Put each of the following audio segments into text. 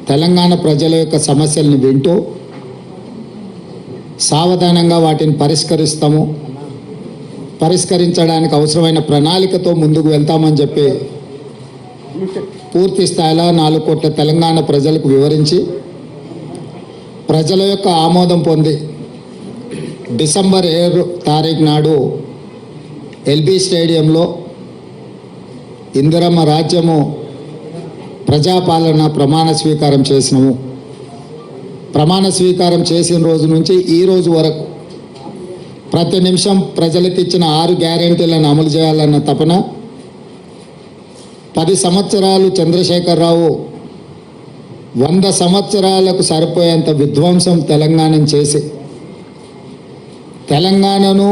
తెలంగాణ ప్రజల యొక్క సమస్యల్ని వింటూ సావధానంగా వాటిని పరిష్కరించడానికి అవసరమైన ప్రణాళికతో ముందుకు వెళ్తామని చెప్పి పూర్తి స్థాయిలో 4 కోట్ల తెలంగాణ ప్రజలకు వివరించి ప్రజల యొక్క ఆమోదం పొంది డిసెంబర్ 7 తారీఖు నాడు ఎల్బీ స్టేడియంలో ఇందిరమ్మ రాజ్యము ప్రజాపాలన ప్రమాణ స్వీకారం చేసినాము. ప్రమాణ స్వీకారం చేసిన రోజు నుంచి ఈ రోజు వరకు ప్రతి నిమిషం ప్రజలకు ఇచ్చిన 6 గ్యారెంటీలను అమలు చేయాలన్న తపన 10 సంవత్సరాలు చంద్రశేఖరరావు 100 సంవత్సరాలకు సరిపోయేంత విధ్వంసం తెలంగాణను చేసి తెలంగాణను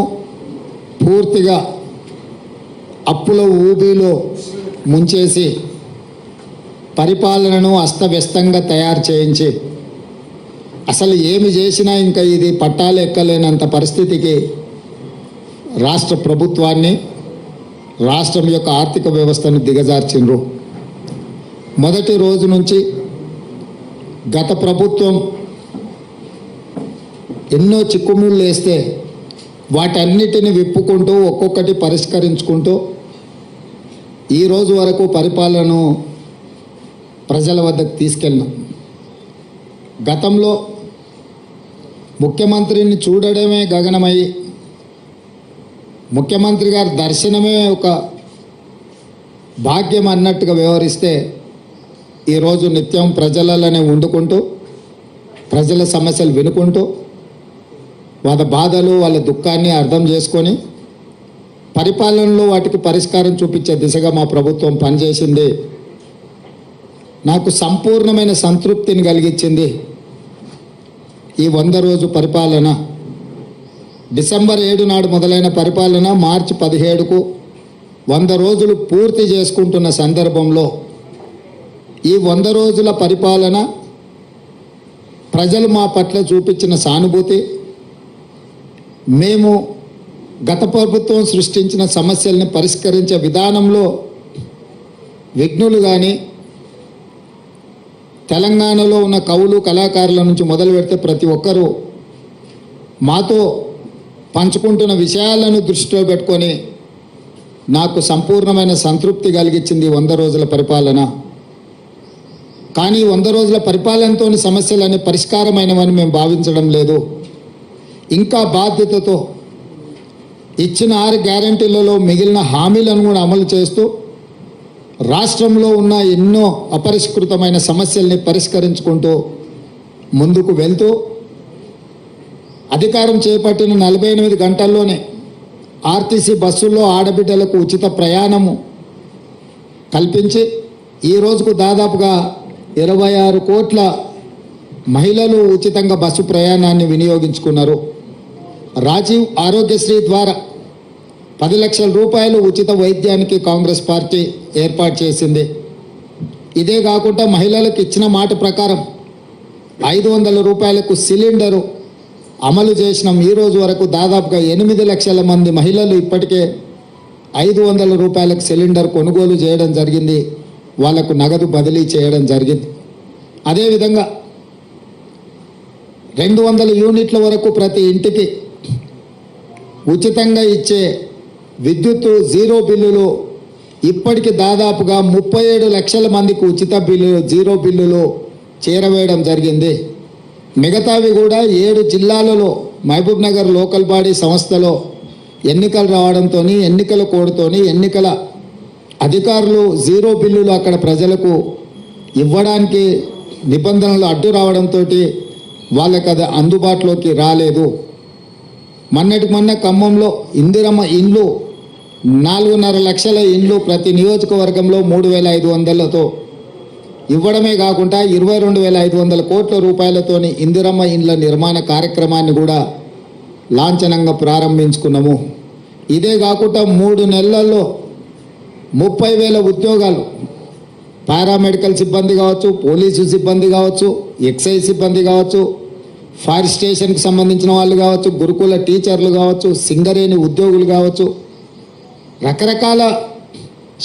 పూర్తిగా అప్పుల ఊబిలో ముంచేసి పరిపాలనను అస్తవ్యస్తంగా తయారు చేయించి అసలు ఏమి చేసినా ఇంకా ఇది పట్టాలు ఎక్కలేనంత పరిస్థితికి రాష్ట్ర ప్రభుత్వాన్ని రాష్ట్రం యొక్క ఆర్థిక వ్యవస్థను దిగజార్చిండ్రు. మొదటి రోజు నుంచి గత ప్రభుత్వం ఎన్నో చిక్కుముళ్ళు వేస్తే వాటన్నిటిని విప్పుకుంటూ ఒక్కొక్కటి పరిష్కరించుకుంటూ ఈ రోజు వరకు పరిపాలనను ప్రజల వద్దకు తీసుకెళ్ళినాం. గతంలో ముఖ్యమంత్రిని చూడడమే గగనమయ్యి ముఖ్యమంత్రి గారి దర్శనమే ఒక భాగ్యం అన్నట్టుగా వ్యవహరిస్తే ఈరోజు నిత్యం ప్రజలలోనే వండుకుంటూ ప్రజల సమస్యలు వినుకుంటూ వాళ్ళ బాధలు వాళ్ళ దుఃఖాన్ని అర్థం చేసుకొని పరిపాలనలో వాటికి పరిష్కారం చూపించే దిశగా మా ప్రభుత్వం పనిచేసింది. నాకు సంపూర్ణమైన సంతృప్తిని కలిగించింది ఈ 100 రోజు పరిపాలన. డిసెంబర్ 7 నాడు మొదలైన పరిపాలన మార్చి 17కు 100 రోజులు పూర్తి చేసుకుంటున్న సందర్భంలో ఈ 100 రోజుల పరిపాలన ప్రజలు మా పట్ల చూపించిన సానుభూతి, మేము గత ప్రభుత్వం సృష్టించిన సమస్యల్ని పరిష్కరించే విధానంలో విఘ్నులు కానీ తెలంగాణలో ఉన్న కవులు కళాకారుల నుంచి మొదలు పెడితే ప్రతి ఒక్కరూ మాతో పంచుకుంటున్న విషయాలను దృష్టిలో పెట్టుకొని నాకు సంపూర్ణమైన సంతృప్తి కలిగించింది 100 రోజుల పరిపాలన. కానీ 100 రోజుల పరిపాలనతోని సమస్యలన్నీ పరిష్కారమైనవని మేము భావించడం లేదు. ఇంకా బాధ్యతతో ఇచ్చిన 6 గ్యారెంటీలలో మిగిలిన హామీలను కూడా అమలు చేస్తూ రాష్ట్రంలో ఉన్న ఎన్నో అపరిష్కృతమైన సమస్యల్ని పరిష్కరించుకుంటూ ముందుకు వెళ్తూ అధికారం చేపట్టిన 48 గంటల్లోనే ఆర్టీసీ బస్సుల్లో ఆడబిడ్డలకు ఉచిత ప్రయాణము కల్పించి ఈ రోజుకు దాదాపుగా 26 కోట్ల మహిళలు ఉచితంగా బస్సు ప్రయాణాన్ని వినియోగించుకున్నారు. రాజీవ్ ఆరోగ్యశ్రీ ద్వారా 10 లక్షల రూపాయలు ఉచిత వైద్యానికి కాంగ్రెస్ పార్టీ ఏర్పాటు చేసింది. ఇదే కాకుండా మహిళలకు ఇచ్చిన మాట ప్రకారం 500 రూపాయలకు సిలిండరు అమలు చేసినాం. ఈ రోజు వరకు దాదాపుగా 8 లక్షల మంది మహిళలు ఇప్పటికే 500 రూపాయలకు సిలిండర్ కొనుగోలు చేయడం జరిగింది. వాళ్లకు నగదు బదిలీ చేయడం జరిగింది. అదేవిధంగా 200 యూనిట్ల వరకు ప్రతి ఇంటికి ఉచితంగా ఇచ్చే విద్యుత్ 0 బిల్లులు ఇప్పటికి దాదాపుగా 37 లక్షల మందికి ఉచిత బిల్లులు 0 బిల్లులు చేరవేయడం జరిగింది. మిగతావి కూడా 7 జిల్లాలలో మహబూబ్ నగర్ లోకల్ బాడీ సంస్థలో ఎన్నికలు రావడంతో ఎన్నికల కోడ్తోని ఎన్నికల అధికారులు 0 బిల్లులు అక్కడ ప్రజలకు ఇవ్వడానికి నిబంధనలు అడ్డు రావడంతో వాళ్ళకి అది అందుబాటులోకి రాలేదు. మొన్నటికి మొన్న ఖమ్మంలో ఇందిరమ్మ ఇండ్లు 4.5 లక్షల ఇండ్లు ప్రతి నియోజకవర్గంలో 3,500లతో ఇవ్వడమే కాకుండా 22,500 కోట్ల రూపాయలతోని ఇందిరమ్మ ఇండ్ల నిర్మాణ కార్యక్రమాన్ని కూడా లాంఛనంగా ప్రారంభించుకున్నాము. ఇదే కాకుండా 3 నెలల్లో 30,000 ఉద్యోగాలు పారామెడికల్ సిబ్బంది కావచ్చు, పోలీసు సిబ్బంది కావచ్చు, ఎక్సైజ్ సిబ్బంది కావచ్చు, ఫైర్ స్టేషన్కి సంబంధించిన వాళ్ళు కావచ్చు, గురుకుల టీచర్లు కావచ్చు, సింగరేణి ఉద్యోగులు కావచ్చు, రకరకాల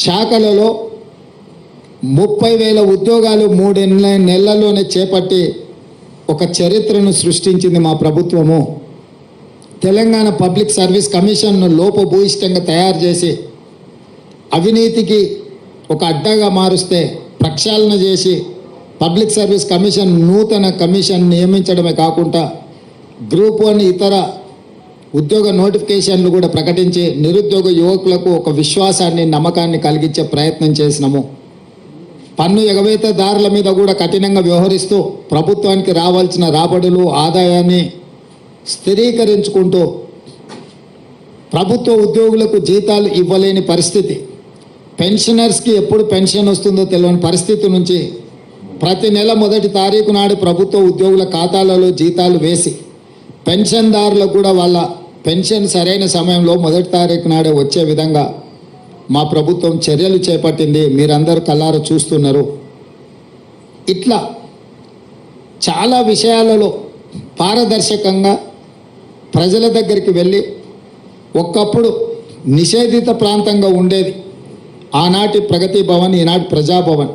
శాఖలలో 30,000 ఉద్యోగాలు 3 నెలల్లోనే చేపట్టి ఒక చరిత్రను సృష్టించింది మా ప్రభుత్వము. తెలంగాణ పబ్లిక్ సర్వీస్ కమిషన్ను లోపభూయిష్టంగా తయారు చేసి అవినీతికి ఒక అడ్డాగా మారుస్తే ప్రక్షాళన చేసి పబ్లిక్ సర్వీస్ కమిషన్ నూతన కమిషన్ నియమించడమే కాకుండా గ్రూప్ 1 ఇతర ఉద్యోగ నోటిఫికేషన్లు కూడా ప్రకటించి నిరుద్యోగ యువకులకు ఒక విశ్వాసాన్ని నమ్మకాన్ని కలిగించే ప్రయత్నం చేసినాము. పన్ను ఎగవేతదారుల మీద కూడా కఠినంగా వ్యవహరిస్తూ ప్రభుత్వానికి రావాల్సిన రాబడులు ఆదాయాన్ని స్థిరీకరించుకుంటూ ప్రభుత్వ ఉద్యోగులకు జీతాలు ఇవ్వలేని పరిస్థితి, పెన్షనర్స్కి ఎప్పుడు పెన్షన్ వస్తుందో తెలియని పరిస్థితి నుంచి ప్రతి నెల 1వ తారీఖు నాడు ప్రభుత్వ ఉద్యోగుల ఖాతాలలో జీతాలు వేసి పెన్షన్దారులకు కూడా వాళ్ళ పెన్షన్ సరైన సమయంలో 1వ తారీఖు నాడే వచ్చే విధంగా మా ప్రభుత్వం చర్యలు చేపట్టింది. మీరందరూ కళ్ళారా చూస్తున్నారు. ఇట్లా చాలా విషయాలలో పారదర్శకంగా ప్రజల దగ్గరికి వెళ్ళి ఒకప్పుడు నిషేధిత ప్రాంతంగా ఉండేది ఆనాటి ప్రగతి భవన్, ఈనాటి ప్రజాభవన్.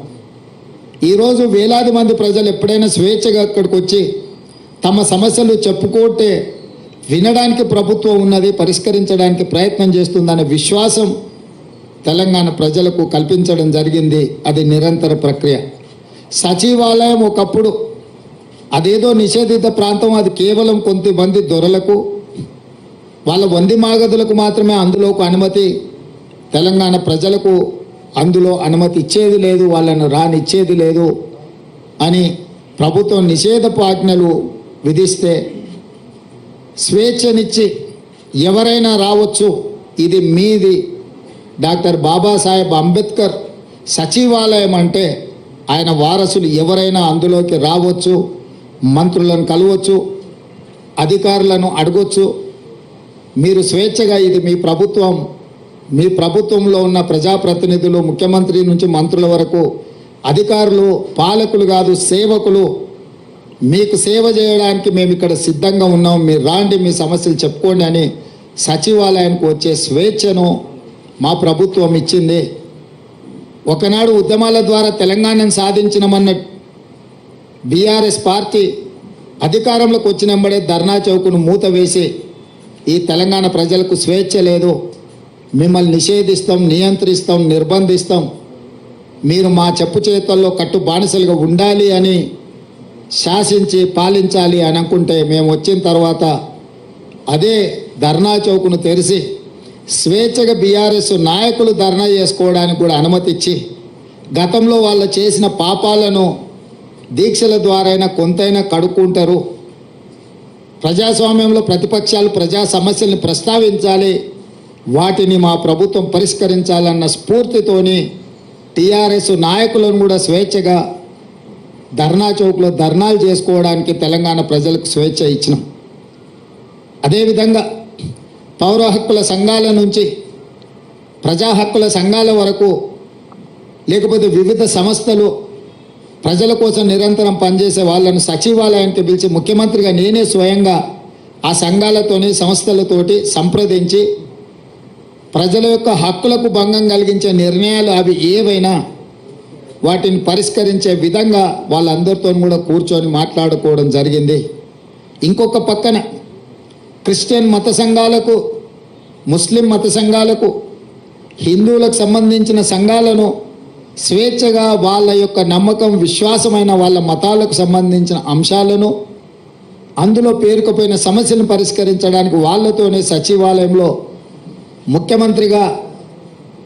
ఈరోజు వేలాది మంది ప్రజలు ఎప్పుడైనా స్వేచ్ఛగా అక్కడికి వచ్చి తమ సమస్యలు చెప్పుకుంటే వినడానికి ప్రభుత్వం ఉన్నది, పరిష్కరించడానికి ప్రయత్నం చేస్తుందనే విశ్వాసం తెలంగాణ ప్రజలకు కల్పించడం జరిగింది. అది నిరంతర ప్రక్రియ. సచివాలయం ఒకప్పుడు అదేదో నిషేధిత ప్రాంతం, అది కేవలం కొంతమంది దొరలకు వాళ్ళ వంది మాగదులకు మాత్రమే అందులోకి అనుమతి, తెలంగాణ ప్రజలకు అందులో అనుమతి ఇచ్చేది లేదు, వాళ్ళను రానిచ్చేది లేదు అని ప్రభుత్వం నిషేధపు ఆజ్ఞలు విధిస్తే స్వేచ్ఛనిచ్చి ఎవరైనా రావచ్చు, ఇది మీది. డాక్టర్ బాబాసాహెబ్ అంబేద్కర్ సచివాలయం అంటే ఆయన వారసులు ఎవరైనా అందులోకి రావచ్చు, మంత్రులను కలవచ్చు, అధికారులను అడగొచ్చు. మీరు స్వేచ్ఛగా, ఇది మీ ప్రభుత్వం, మీ ప్రభుత్వంలో ఉన్న ప్రజాప్రతినిధులు ముఖ్యమంత్రి నుంచి మంత్రుల వరకు అధికారులు పాలకులు కాదు, సేవకులు. మీకు సేవ చేయడానికి మేము ఇక్కడ సిద్ధంగా ఉన్నాం, మీరు రాండి, మీ సమస్యలు చెప్పుకోండి అని సచివాలయానికి వచ్చే స్వేచ్ఛను మా ప్రభుత్వం ఇచ్చింది. ఒకనాడు ఉద్యమాల ద్వారా తెలంగాణను సాధించినమన్న బీఆర్ఎస్ పార్టీ అధికారంలోకి వచ్చినంబడే ధర్నా చౌకును మూత వేసి ఈ తెలంగాణ ప్రజలకు స్వేచ్ఛ లేదు, మిమ్మల్ని నిషేధిస్తాం, నియంత్రిస్తాం, నిర్బంధిస్తాం, మీరు మా చెప్పు చేతుల్లో కట్టు బానిసలుగా ఉండాలి అని శాసించి పాలించాలి అని అనుకుంటే మేము వచ్చిన తర్వాత అదే ధర్నా చౌకును తెరిచి స్వేచ్ఛగా బీఆర్ఎస్ నాయకులు ధర్నా చేసుకోవడానికి కూడా అనుమతి ఇచ్చి గతంలో వాళ్ళు చేసిన పాపాలను దీక్షల ద్వారా కొంతైనా కడుక్కుంటారు. ప్రజాస్వామ్యంలో ప్రతిపక్షాలు ప్రజా సమస్యల్ని ప్రస్తావించాలి, వాటిని మా ప్రభుత్వం పరిష్కరించాలన్న స్ఫూర్తితోని టీఆర్ఎస్ నాయకులను కూడా స్వేచ్ఛగా ధర్నా చౌక్లో ధర్నాలు చేసుకోవడానికి తెలంగాణ ప్రజలకు స్వేచ్ఛ ఇచ్చినాం. అదేవిధంగా పౌర హక్కుల సంఘాల నుంచి ప్రజా హక్కుల సంఘాల వరకు, లేకపోతే వివిధ సంస్థలు ప్రజల కోసం నిరంతరం పనిచేసే వాళ్ళను సచివాలయానికి పిలిచి ముఖ్యమంత్రిగా నేనే స్వయంగా ఆ సంఘాలతోని సంస్థలతోటి సంప్రదించి ప్రజల యొక్క హక్కులకు భంగం కలిగించే నిర్ణయాలు అవి ఏవైనా వాటిని పరిష్కరించే విధంగా వాళ్ళందరితో కూడా కూర్చొని మాట్లాడుకోవడం జరిగింది. ఇంకొక పక్కన క్రిస్టియన్ మత సంఘాలకు, ముస్లిం మత సంఘాలకు, హిందువులకు సంబంధించిన సంఘాలను స్వేచ్ఛగా వాళ్ళ యొక్క నమ్మకం, విశ్వాసమైన వాళ్ళ మతాలకు సంబంధించిన అంశాలను, అందులో పేరుకుపోయిన సమస్యలను పరిష్కరించడానికి వాళ్ళతోనే సచివాలయంలో ముఖ్యమంత్రిగా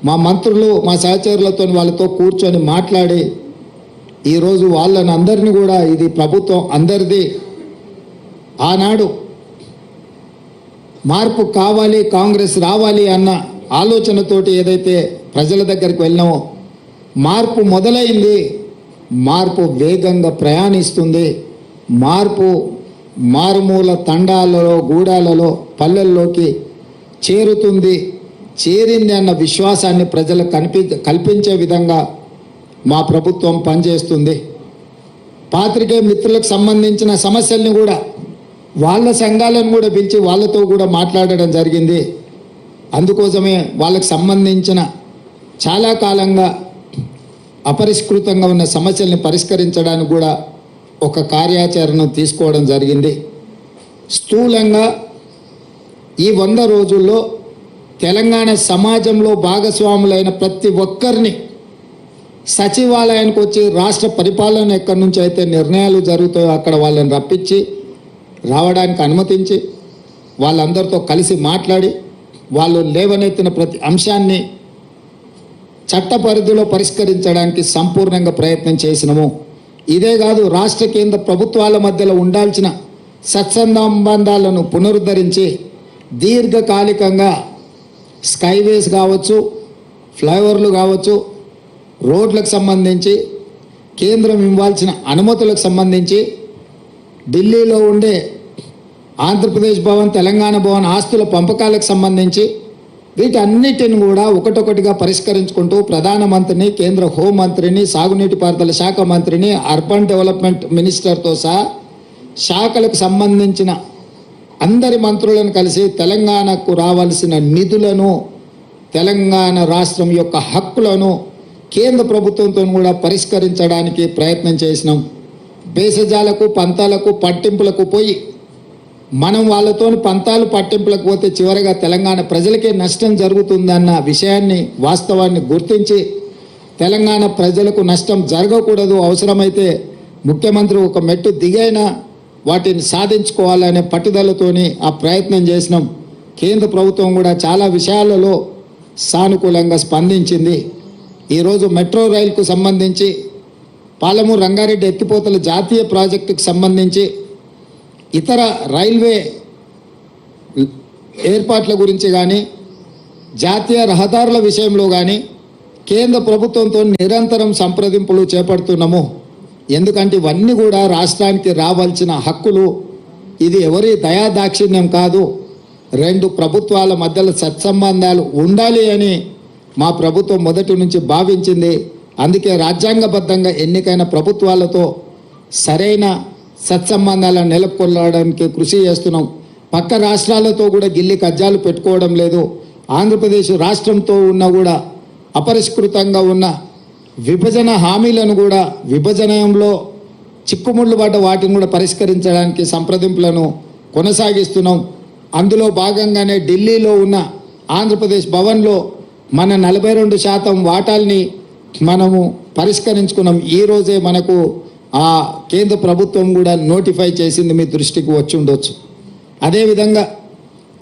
మా మంత్రులు, మా సహచరులతో వాళ్ళతో కూర్చొని మాట్లాడి ఈరోజు వాళ్ళని అందరినీ కూడా, ఇది ప్రభుత్వం అందరిది, ఆనాడు మార్పు కావాలి, కాంగ్రెస్ రావాలి అన్న ఆలోచనతోటి ఏదైతే ప్రజల దగ్గరికి వెళ్ళినామో మార్పు మొదలైంది, మార్పు వేగంగా ప్రయాణిస్తుంది, మార్పు మారుమూల తండాలలో, గూడాలలో, పల్లెల్లోకి చేరుతుంది, చేరింది అన్న విశ్వాసాన్ని ప్రజలకు కల్పించే విధంగా మా ప్రభుత్వం పనిచేస్తుంది. పాత్రికేయ మిత్రులకు సంబంధించిన సమస్యల్ని కూడా వాళ్ళ సంఘాలను కూడా పిలిచి వాళ్ళతో కూడా మాట్లాడడం జరిగింది. అందుకోసమే వాళ్ళకి సంబంధించిన చాలా కాలంగా అపరిష్కృతంగా ఉన్న సమస్యల్ని పరిష్కరించడానికి కూడా ఒక కార్యాచరణ తీసుకోవడం జరిగింది. స్థూలంగా ఈ 100 రోజుల్లో తెలంగాణ సమాజంలో భాగస్వాములైన ప్రతి ఒక్కరిని సచివాలయానికి వచ్చి రాష్ట్ర పరిపాలన ఎక్కడి నుంచి అయితే నిర్ణయాలు జరుగుతాయో అక్కడ వాళ్ళని రప్పించి రావడానికి అనుమతించి వాళ్ళందరితో కలిసి మాట్లాడి వాళ్ళు లేవనెత్తిన ప్రతి అంశాన్ని చట్ట పరిధిలో పరిష్కరించడానికి సంపూర్ణంగా ప్రయత్నం చేసినాము. ఇదే కాదు, రాష్ట్ర కేంద్ర ప్రభుత్వాల మధ్యలో ఉండాల్సిన సత్సంబంధాలను పునరుద్ధరించి దీర్ఘకాలికంగా స్కైవేస్ కావచ్చు, ఫ్లైఓవర్లు కావచ్చు, రోడ్లకు సంబంధించి కేంద్రం ఇవ్వాల్సిన అనుమతులకు సంబంధించి ఢిల్లీలో ఉండే ఆంధ్రప్రదేశ్ భవన్, తెలంగాణ భవన్ ఆస్తుల పంపకాలకు సంబంధించి వీటన్నిటిని కూడా ఒకటొకటిగా పరిష్కరించుకుంటూ ప్రధానమంత్రిని, కేంద్ర హోంమంత్రిని, సాగునీటి పారుదల శాఖ మంత్రిని, అర్బన్ డెవలప్మెంట్ మినిస్టర్తో సహా శాఖలకు సంబంధించిన అందరి మంత్రులను కలిసి తెలంగాణకు రావాల్సిన నిధులను, తెలంగాణ రాష్ట్రం యొక్క హక్కులను కేంద్ర ప్రభుత్వంతో కూడా పరిష్కరించడానికి ప్రయత్నం చేసినాం. భేషజాలకు, పంతాలకు, పట్టింపులకు పోయి మనం వాళ్ళతో పంతాలు పట్టింపులకు పోతే చివరిగా తెలంగాణ ప్రజలకే నష్టం జరుగుతుందన్న విషయాన్ని, వాస్తవాన్ని గుర్తించి తెలంగాణ ప్రజలకు నష్టం జరగకూడదు, అవసరమైతే ముఖ్యమంత్రి ఒక మెట్టు దిగైనా వాటిని సాధించుకోవాలనే పట్టుదలతోని ఆ ప్రయత్నం చేసినాం. కేంద్ర ప్రభుత్వం కూడా చాలా విషయాలలో సానుకూలంగా స్పందించింది. ఈరోజు మెట్రో రైలుకు సంబంధించి పాలమూరు రంగారెడ్డి ఎత్తిపోతల జాతీయ ప్రాజెక్టుకు సంబంధించి ఇతర రైల్వే ఏర్పాట్ల గురించి కానీ, జాతీయ రహదారుల విషయంలో కానీ కేంద్ర ప్రభుత్వంతో నిరంతరం సంప్రదింపులు చేపడుతున్నాము. ఎందుకంటే ఇవన్నీ కూడా రాష్ట్రానికి రావాల్సిన హక్కులు. ఇది ఎవరి దయాదాక్షిణ్యం కాదు, 2 ప్రభుత్వాల మధ్యలో సత్సంబంధాలు ఉండాలి అని మా ప్రభుత్వం మొదటి నుంచి భావించింది. అందుకే రాజ్యాంగబద్ధంగా ఎన్నికైన ప్రభుత్వాలతో సరైన సత్సంబంధాలను నెలకొల్పడానికి కృషి చేస్తున్నాం. పక్క రాష్ట్రాలతో కూడా గిల్లి కజ్జాలు పెట్టుకోవడం లేదు. ఆంధ్రప్రదేశ్ రాష్ట్రంతో ఉన్న కూడా అపరిష్కృతంగా ఉన్న విభజన హామీలను కూడా, విభజనలో చిక్కుముళ్ళు పడ్డ వాటిని కూడా పరిష్కరించడానికి సంప్రదింపులను కొనసాగిస్తున్నాం. అందులో భాగంగానే ఢిల్లీలో ఉన్న ఆంధ్రప్రదేశ్ భవన్లో మన 42% వాటాల్ని మనము పరిష్కరించుకున్నాం. ఈరోజే మనకు ఆ కేంద్ర ప్రభుత్వం కూడా నోటిఫై చేసింది, మీ దృష్టికి వచ్చి ఉండొచ్చు. అదేవిధంగా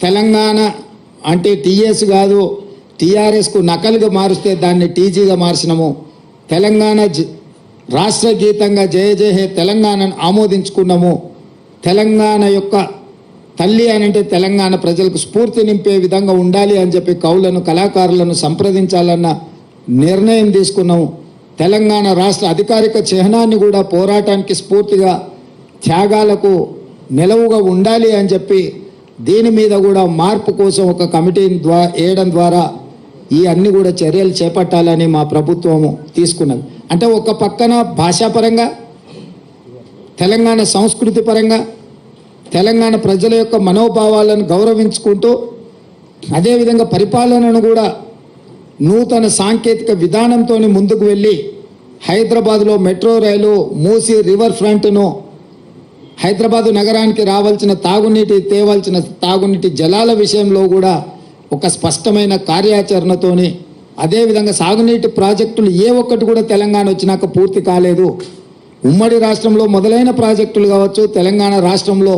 తెలంగాణ అంటే టీఎస్ కాదు, టీఆర్ఎస్కు నకలుగా మారుస్తే దాన్ని టీజీగా మార్చినాము. తెలంగాణ రాష్ట్ర గీతంగా జయ జయ హే తెలంగాణను ఆమోదించుకున్నాము. తెలంగాణ యొక్క తల్లి అని అంటే తెలంగాణ ప్రజలకు స్ఫూర్తి నింపే విధంగా ఉండాలి అని చెప్పి కవులను, కళాకారులను సంప్రదించాలన్న నిర్ణయం తీసుకున్నాము. తెలంగాణ రాష్ట్ర అధికారిక చిహ్నాన్ని కూడా పోరాటానికి స్ఫూర్తిగా, త్యాగాలకు నిలవుగా ఉండాలి అని చెప్పి దీని మీద కూడా మార్పు కోసం ఒక కమిటీని వేయడం ద్వారా ఈ అన్ని కూడా చర్యలు చేపట్టాలని మా ప్రభుత్వము తీసుకున్నది. అంటే ఒక పక్కన భాషాపరంగా, తెలంగాణ సంస్కృతి పరంగా, తెలంగాణ ప్రజల యొక్క మనోభావాలను గౌరవించుకుంటూ, అదేవిధంగా పరిపాలనను కూడా నూతన సాంకేతిక విధానంతో ముందుకు వెళ్ళి హైదరాబాద్లో మెట్రో రైలు, మూసీ రివర్ ఫ్రంట్ను, హైదరాబాదు నగరానికి రావాల్సిన తేవాల్సిన తాగునీటి జలాల విషయంలో కూడా ఒక స్పష్టమైన కార్యాచరణతోని, అదేవిధంగా సాగునీటి ప్రాజెక్టులు ఏ ఒక్కటి కూడా తెలంగాణ వచ్చినాక పూర్తి కాలేదు. ఉమ్మడి రాష్ట్రంలో మొదలైన ప్రాజెక్టులు కావచ్చు, తెలంగాణ రాష్ట్రంలో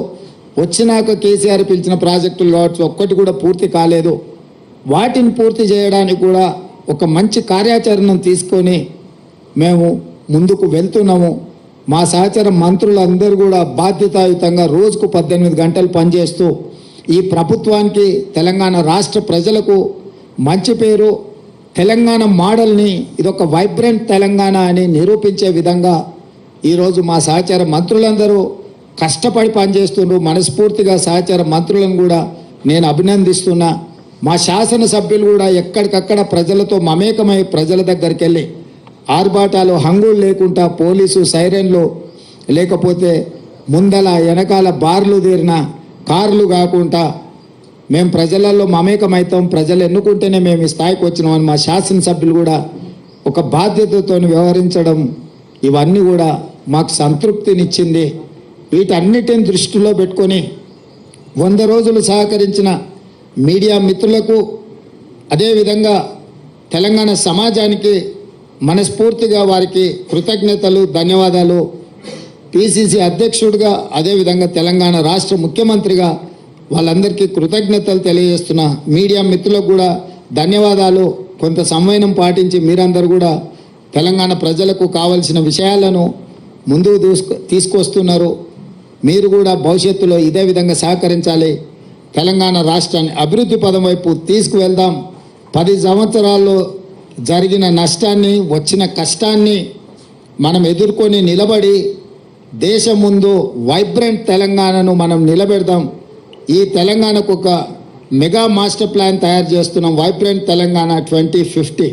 వచ్చినాక కేసీఆర్ పిలిచిన ప్రాజెక్టులు కావచ్చు, ఒక్కటి కూడా పూర్తి కాలేదు. వాటిని పూర్తి చేయడానికి కూడా ఒక మంచి కార్యాచరణను తీసుకొని మేము ముందుకు వెళ్తున్నాము. మా సహచర మంత్రులందరూ కూడా బాధ్యతాయుతంగా రోజుకు 18 గంటలు పనిచేస్తూ ఈ ప్రభుత్వానికి, తెలంగాణ రాష్ట్ర ప్రజలకు మంచి పేరు, తెలంగాణ మోడల్ని ఇదొక వైబ్రెంట్ తెలంగాణ అని నిరూపించే విధంగా ఈరోజు మా సహచర మంత్రులందరూ కష్టపడి పనిచేస్తున్నారు. మనస్ఫూర్తిగా సహచర మంత్రులను కూడా నేను అభినందిస్తున్నా. మా శాసనసభ్యులు కూడా ఎక్కడికక్కడ ప్రజలతో మమేకమై ప్రజల దగ్గరికి వెళ్ళి ఆర్భాటాలు, హంగులు లేకుండా, పోలీసు సైరన్లు లేకపోతే ముందల వెనకాల బార్లు తీరిన కార్లు కాకుండా మేము ప్రజలలో మమేకమవుతాం, ప్రజలు ఎన్నుకుంటేనే మేము ఈ స్థాయికి వచ్చినామని మా శాసనసభ్యులు కూడా ఒక బాధ్యతతో వ్యవహరించడం ఇవన్నీ కూడా మాకు సంతృప్తినిచ్చింది. వీటన్నిటిని దృష్టిలో పెట్టుకొని 100 రోజులు సహకరించిన మీడియా మిత్రులకు, అదేవిధంగా తెలంగాణ సమాజానికి మనస్ఫూర్తిగా వారికి కృతజ్ఞతలు, ధన్యవాదాలు. పిసిసి అధ్యక్షుడిగా, అదేవిధంగా తెలంగాణ రాష్ట్ర ముఖ్యమంత్రిగా వాళ్ళందరికీ కృతజ్ఞతలు తెలియజేస్తున్నా. మీడియా మిత్రులకు కూడా ధన్యవాదాలు. కొంత సంవయనం పాటించి మీరందరూ కూడా తెలంగాణ ప్రజలకు కావలసిన విషయాలను ముందుకు తీసుకొస్తున్నారు. మీరు కూడా భవిష్యత్తులో ఇదే విధంగా సహకరించాలి. తెలంగాణ రాష్ట్రాన్ని అభివృద్ధి పదం వైపు తీసుకువెళ్దాం. 10 సంవత్సరాల్లో జరిగిన నష్టాన్ని, వచ్చిన కష్టాన్ని మనం ఎదుర్కొని నిలబడి దేశం ముందు వైబ్రెంట్ తెలంగాణను మనం నిలబెడదాం. ఈ తెలంగాణకు ఒక మెగా మాస్టర్ ప్లాన్ తయారు చేస్తున్నాం, వైబ్రెంట్ తెలంగాణ 2050.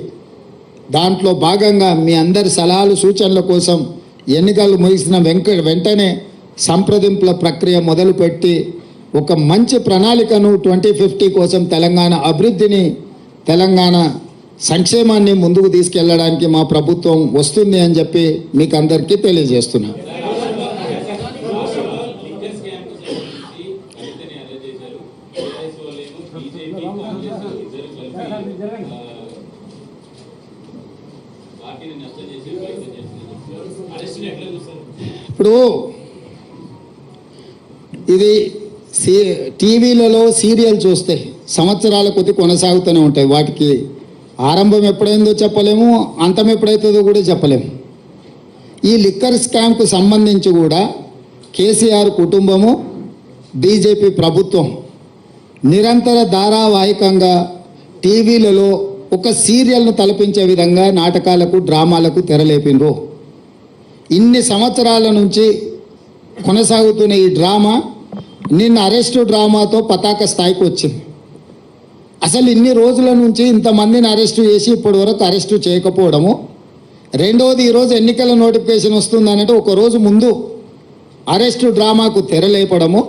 దాంట్లో భాగంగా మీ అందరి సలహాలు, సూచనల కోసం ఎన్నికలు ముగిసిన వెంటనే సంప్రదింపుల ప్రక్రియ మొదలుపెట్టి ఒక మంచి ప్రణాళికను 2050 కోసం తెలంగాణ అభివృద్ధిని, తెలంగాణ సంక్షేమాన్ని ముందుకు తీసుకెళ్లడానికి మా ప్రభుత్వం వస్తుంది అని చెప్పి మీకు అందరికీ తెలియజేస్తున్నాను. ఇప్పుడు ఇది టీవీలలో సీరియల్ చూస్తే సంవత్సరాల కొద్ది కొనసాగుతూనే ఉంటాయి. వాటికి ఆరంభం ఎప్పుడైందో చెప్పలేము, అంతం ఎప్పుడైతుందో కూడా చెప్పలేము. ఈ లిక్కర్ స్కామ్కు సంబంధించి కూడా కేసీఆర్ కుటుంబము, బీజేపీ ప్రభుత్వం నిరంతర ధారావాహికంగా టీవీలలో ఒక సీరియల్ను తలపించే విధంగా నాటకాలకు, డ్రామాలకు తెరలేపినరు. ఇన్ని సంవత్సరాల నుంచి కొనసాగుతున్న ఈ డ్రామా నిన్న అరెస్టు డ్రామాతో పతాక స్థాయికి వచ్చింది. అసలు ఇన్ని రోజుల నుంచి ఇంతమందిని అరెస్టు చేసి ఇప్పటి వరకు అరెస్టు చేయకపోవడము. రెండవది, ఈరోజు ఎన్నికల నోటిఫికేషన్ వస్తుందనంటే ఒక రోజు ముందు అరెస్టు డ్రామాకు తెరలేపడము.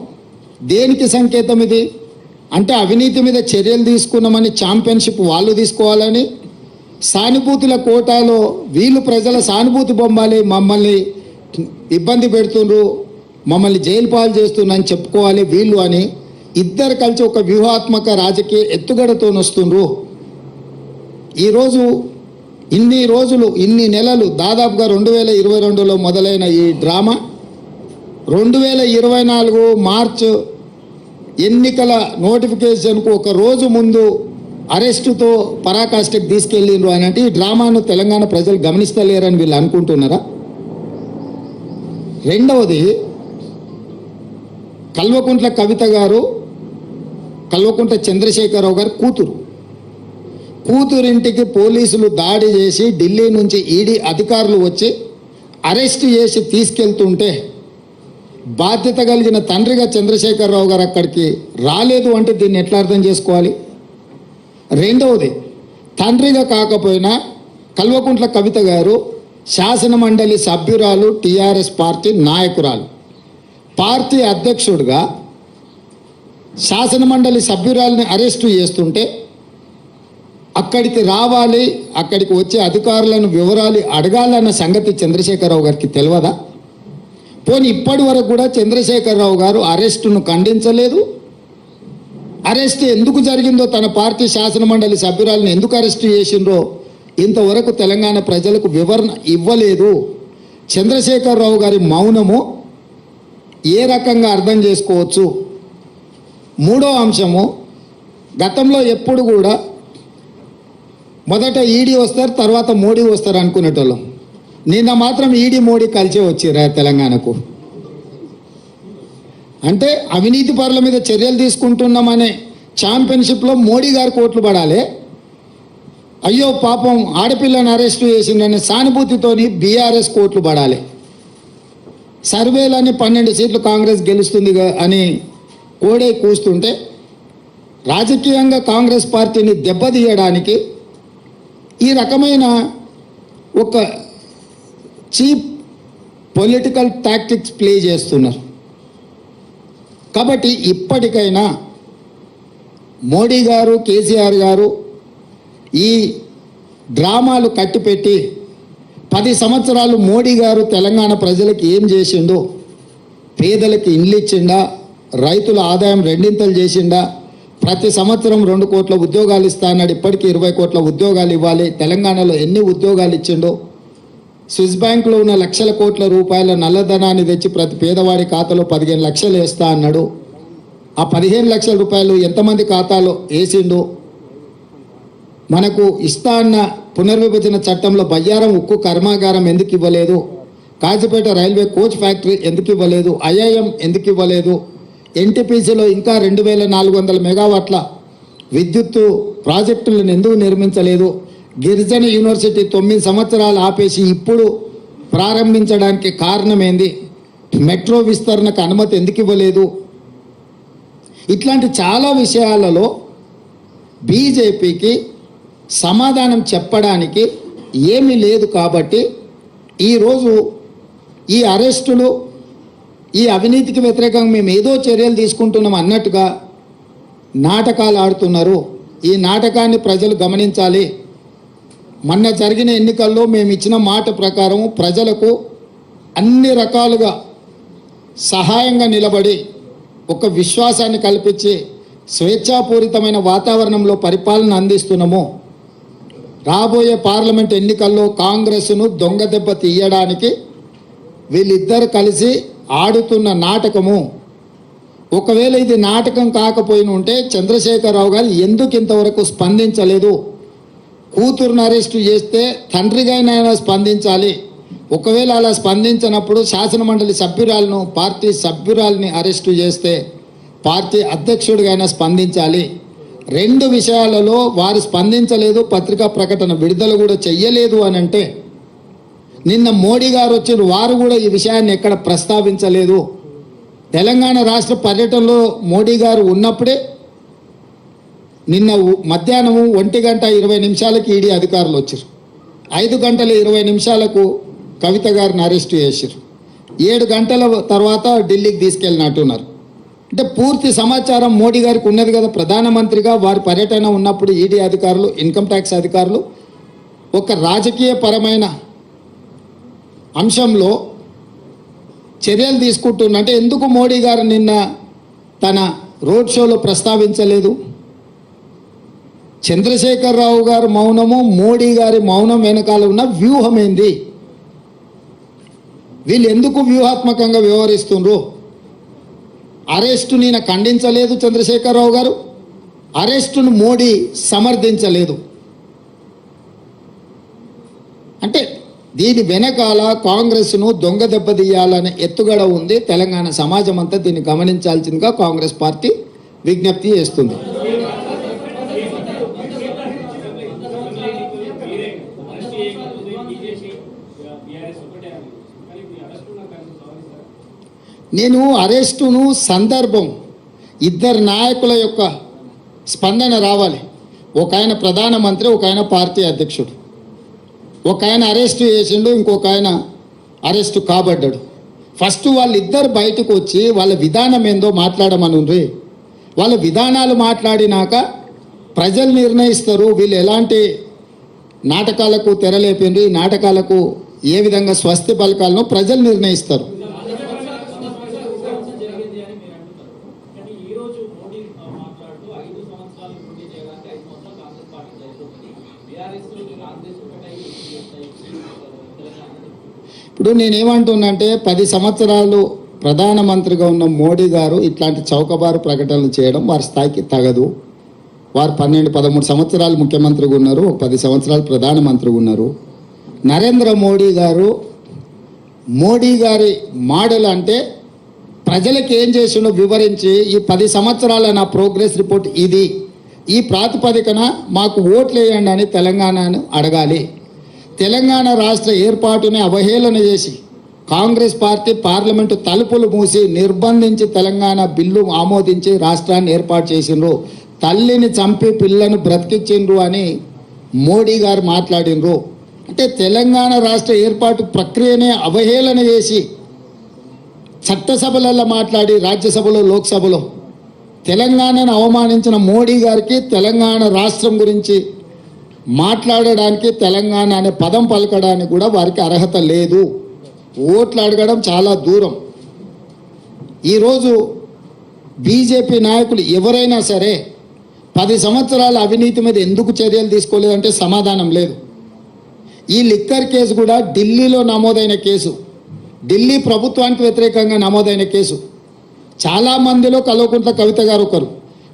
దేనికి సంకేతం ఇది? అంటే అవినీతి మీద చర్యలు తీసుకున్నామని ఛాంపియన్షిప్ వాళ్ళు తీసుకోవాలని, సానుభూతుల కోటాలో వీళ్ళు ప్రజల సానుభూతి బొమ్మాలి, మమ్మల్ని ఇబ్బంది పెడుతుండ్రు, మమ్మల్ని జైలు పాలు చేస్తున్నారని చెప్పుకోవాలి వీళ్ళు అని ఇద్దరు కలిసి ఒక వ్యూహాత్మక రాజకీయ ఎత్తుగడతో వస్తుండ్రు. ఈరోజు ఇన్ని రోజులు, ఇన్ని నెలలు, దాదాపుగా 2022లో మొదలైన ఈ డ్రామా 2024 మార్చ్ ఎన్నికల నోటిఫికేషన్కు ఒక రోజు ముందు అరెస్టుతో పరాకాష్ఠకి తీసుకెళ్ళిండ్రు అని అంటే ఈ డ్రామాను తెలంగాణ ప్రజలు గమనిస్తలేరని వీళ్ళు అనుకుంటున్నారా? రెండవది, కల్వకుంట్ల కవిత గారు, కల్వకుంట్ల చంద్రశేఖరరావు గారు కూతురింటికి పోలీసులు దాడి చేసి ఢిల్లీ నుంచి ఈడీ అధికారులు వచ్చి అరెస్ట్ చేసి తీసుకెళ్తుంటే బాధ్యత కలిగిన తండ్రిగా చంద్రశేఖరరావు గారు అక్కడికి రాలేదు అంటే దీన్ని ఎట్లా అర్థం చేసుకోవాలి? రెండవది, తండ్రిగా కాకపోయినా కల్వకుంట్ల కవిత గారు శాసన మండలి సభ్యురాలు, టీఆర్ఎస్ పార్టీ నాయకురాలు, పార్టీ అధ్యక్షుడిగా శాసన మండలి సభ్యురాలని అరెస్టు చేస్తుంటే అక్కడికి రావాలి, అక్కడికి వచ్చే అధికారులను వివరాలు అడగాలన్న సంగతి చంద్రశేఖరరావు గారికి తెలియదా? పోనీ ఇప్పటి వరకు కూడా చంద్రశేఖరరావు గారు అరెస్టును ఖండించలేదు. అరెస్ట్ ఎందుకు జరిగిందో, తన పార్టీ శాసన మండలి సభ్యురాలను ఎందుకు అరెస్టు చేసిండ్రో ఇంతవరకు తెలంగాణ ప్రజలకు వివరణ ఇవ్వలేదు. చంద్రశేఖరరావు గారి మౌనము ఏ రకంగా అర్థం చేసుకోవచ్చు? మూడో అంశము, గతంలో ఎప్పుడు కూడా మొదట ఈడీ వస్తారు, తర్వాత మోడీ వస్తారు అనుకునేటోళ్ళం. నిన్న మాత్రం ఈడీ మోడీ కలిసే వచ్చిరా తెలంగాణకు. అంటే అవినీతి పరుల మీద చర్యలు తీసుకుంటున్నామనే ఛాంపియన్షిప్లో మోడీ గారు కోట్లు పడాలి, అయ్యో పాపం ఆడపిల్లని అరెస్టు చేసిందనే సానుభూతితోని బీఆర్ఎస్ కోట్లు పడాలి. సర్వేలని 12 సీట్లు కాంగ్రెస్ గెలుస్తుంది అని కోడే కూస్తుంటే రాజకీయంగా కాంగ్రెస్ పార్టీని దెబ్బతీయడానికి ఈ రకమైన ఒక చీప్ పొలిటికల్ టాక్టిక్స్ ప్లే చేస్తున్నారు. కాబట్టి ఇప్పటికైనా మోడీ గారు, కేసీఆర్ గారు ఈ డ్రామాలు కట్టిపెట్టి 10 సంవత్సరాలు మోడీ గారు తెలంగాణ ప్రజలకు ఏం చేసిండో, పేదలకు ఇండ్లు ఇచ్చిండా, రైతుల ఆదాయం రెండింతలు చేసిండా, ప్రతి సంవత్సరం 2 కోట్ల ఉద్యోగాలు ఇస్తా అన్నాడు, ఇప్పటికీ 20 కోట్ల ఉద్యోగాలు ఇవ్వాలి, తెలంగాణలో ఎన్ని ఉద్యోగాలు ఇచ్చిండో, స్విస్ బ్యాంకులో ఉన్న లక్షల కోట్ల రూపాయల నల్లధనాన్ని తెచ్చి ప్రతి పేదవాడి ఖాతాలో 15 లక్షలు వేస్తా అన్నాడు. ఆ 15 లక్షల రూపాయలు ఎంతమంది ఖాతాలో వేసిండు? మనకు ఇస్తా అన్న పునర్విభజన చట్టంలో బయ్యారం ఉక్కు కర్మాగారం ఎందుకు ఇవ్వలేదు? కాజీపేట రైల్వే కోచ్ ఫ్యాక్టరీ ఎందుకు ఇవ్వలేదు? ఐఐఎం ఎందుకు ఇవ్వలేదు? ఎన్టీపీసీలో ఇంకా 2400 మెగావాట్ల విద్యుత్తు ప్రాజెక్టులను ఎందుకు నిర్మించలేదు? గిరిజన యూనివర్సిటీ 9 సంవత్సరాలు ఆపేసి ఇప్పుడు ప్రారంభించడానికి కారణం ఏంది? మెట్రో విస్తరణకు అనుమతి ఎందుకు ఇవ్వలేదు? ఇట్లాంటి చాలా విషయాలలో బీజేపీకి సమాధానం చెప్పడానికి ఏమీ లేదు. కాబట్టి ఈరోజు ఈ అరెస్టులు, ఈ అవినీతికి వ్యతిరేకంగా మేము ఏదో చర్యలు తీసుకుంటున్నాం అన్నట్టుగా నాటకాలు ఆడుతున్నారు. ఈ నాటకాన్ని ప్రజలు గమనించాలి. మొన్న జరిగిన ఎన్నికల్లో మేము ఇచ్చిన మాట ప్రకారం ప్రజలకు అన్ని రకాలుగా సహాయంగా నిలబడి ఒక విశ్వాసాన్ని కల్పించి స్వేచ్ఛాపూరితమైన వాతావరణంలో పరిపాలన అందిస్తున్నాము. రాబోయే పార్లమెంట్ ఎన్నికల్లో కాంగ్రెస్ను దొంగ దెబ్బ తీయడానికి వీళ్ళిద్దరు కలిసి ఆడుతున్న నాటకము. ఒకవేళ ఇది నాటకం కాకపోయిన ఉంటే చంద్రశేఖరరావు గారు ఎందుకు ఇంతవరకు స్పందించలేదు? కూతురును అరెస్టు చేస్తే తండ్రిగానైనా స్పందించాలి. ఒకవేళ అలా స్పందించినప్పుడు శాసనమండలి సభ్యురాలను, పార్టీ సభ్యురాలని అరెస్టు చేస్తే పార్టీ అధ్యక్షుడిగా స్పందించాలి. 2 విషయాలలో వారు స్పందించలేదు, పత్రికా ప్రకటన విడుదల కూడా చెయ్యలేదు అని అంటే, నిన్న మోడీ గారు వచ్చిన వారు కూడా ఈ విషయాన్ని ఎక్కడ ప్రస్తావించలేదు. తెలంగాణ రాష్ట్ర పర్యటనలో మోడీ గారు ఉన్నప్పుడే నిన్న మధ్యాహ్నం 1:20 ఈడీ అధికారులు వచ్చారు. 5:20 కవిత గారిని అరెస్టు చేశారు. 7 గంటల తర్వాత ఢిల్లీకి తీసుకెళ్ళినట్టున్నారు. అంటే పూర్తి సమాచారం మోడీ గారికి ఉన్నది కదా. ప్రధానమంత్రిగా వారి పర్యటన ఉన్నప్పుడు ఈడీ అధికారులు, ఇన్కమ్ ట్యాక్స్ అధికారులు ఒక రాజకీయ పరమైన అంశంలో చర్యలు తీసుకుంటున్నంటే ఎందుకు మోడీ గారు నిన్న తన రోడ్ షోలో ప్రస్తావించలేదు? చంద్రశేఖరరావు గారు మౌనము, మోడీ గారి మౌనం వెనకాల ఉన్న వ్యూహం ఏంది? వీళ్ళు ఎందుకు వ్యూహాత్మకంగా వ్యవహరిస్తుండ్రు? అరెస్టుని ఖండించలేదు చంద్రశేఖరరావు గారు, అరెస్టును మోడీ సమర్థించలేదు. అంటే దీని వెనకాల కాంగ్రెస్ను దొంగ దెబ్బతీయాలనే ఎత్తుగడ ఉంది. తెలంగాణ సమాజం అంతా దీన్ని గమనించాల్సిందిగా కాంగ్రెస్ పార్టీ విజ్ఞప్తి చేస్తుంది. నేను అరెస్టును సందర్భం, ఇద్దరు నాయకుల యొక్క స్పందన రావాలి. ఒక ఆయన ప్రధానమంత్రి, ఒక ఆయన పార్టీ అధ్యక్షుడు. ఒక ఆయన అరెస్టు చేసిండు, ఇంకొక ఆయన అరెస్టు కాబడ్డాడు. ఫస్ట్ వాళ్ళిద్దరు బయటకు వచ్చి వాళ్ళ విధానం ఏందో మాట్లాడమనుండ్రి. వాళ్ళ విధానాలు మాట్లాడినాక ప్రజలు నిర్ణయిస్తారు వీళ్ళు ఎలాంటి నాటకాలకు తెరలేపిండ్రు, ఈ నాటకాలకు ఏ విధంగా స్వస్తి పలకాలనో ప్రజలు నిర్ణయిస్తారు. ఇప్పుడు నేనేమంటున్నానంటే 10 సంవత్సరాలు ప్రధానమంత్రిగా ఉన్న మోడీ గారు ఇట్లాంటి చౌకబారు ప్రకటనలు చేయడం వారి స్థాయికి తగదు. వారు 12-13 సంవత్సరాలు ముఖ్యమంత్రిగా ఉన్నారు, 10 సంవత్సరాలు ప్రధానమంత్రిగా ఉన్నారు. నరేంద్ర మోడీ గారు, మోడీ గారి మోడల్ అంటే ప్రజలకు ఏం చేసిండో వివరించి ఈ 10 సంవత్సరాల నా ప్రోగ్రెస్ రిపోర్ట్ ఇది, ఈ ప్రాతిపదికన మాకు ఓట్లు వేయండి అని తెలంగాణను అడగాలి. తెలంగాణ రాష్ట్ర ఏర్పాటుని అవహేళన చేసి కాంగ్రెస్ పార్టీ పార్లమెంటు తలుపులు మూసి నిర్బంధించి తెలంగాణ బిల్లు ఆమోదించి రాష్ట్రాన్ని ఏర్పాటు చేసిండ్రు. తల్లిని చంపి పిల్లను బ్రతికించిండ్రు అని మోడీ గారు మాట్లాడినరు. అంటే తెలంగాణ రాష్ట్ర ఏర్పాటు ప్రక్రియనే అవహేళన చేసి చట్టసభలలో మాట్లాడి రాజ్యసభలో, లోక్సభలో తెలంగాణను అవమానించిన మోడీ గారికి తెలంగాణ రాష్ట్రం గురించి మాట్లాడడానికి తెలంగాణ అనే పదం పలకడానికి కూడా వారికి అర్హత లేదు. ఓట్లు అడగడం చాలా దూరం. ఈరోజు బీజేపీ నాయకులు ఎవరైనా సరే 10 సంవత్సరాల అవినీతి మీద ఎందుకు చర్యలు తీసుకోలేదంటే సమాధానం లేదు. ఈ లిక్కర్ కేసు కూడా ఢిల్లీలో నమోదైన కేసు, ఢిల్లీ ప్రభుత్వానికి వ్యతిరేకంగా నమోదైన కేసు. చాలామందిలో కల్వకుంట్ల కవిత గారు ఒకరు.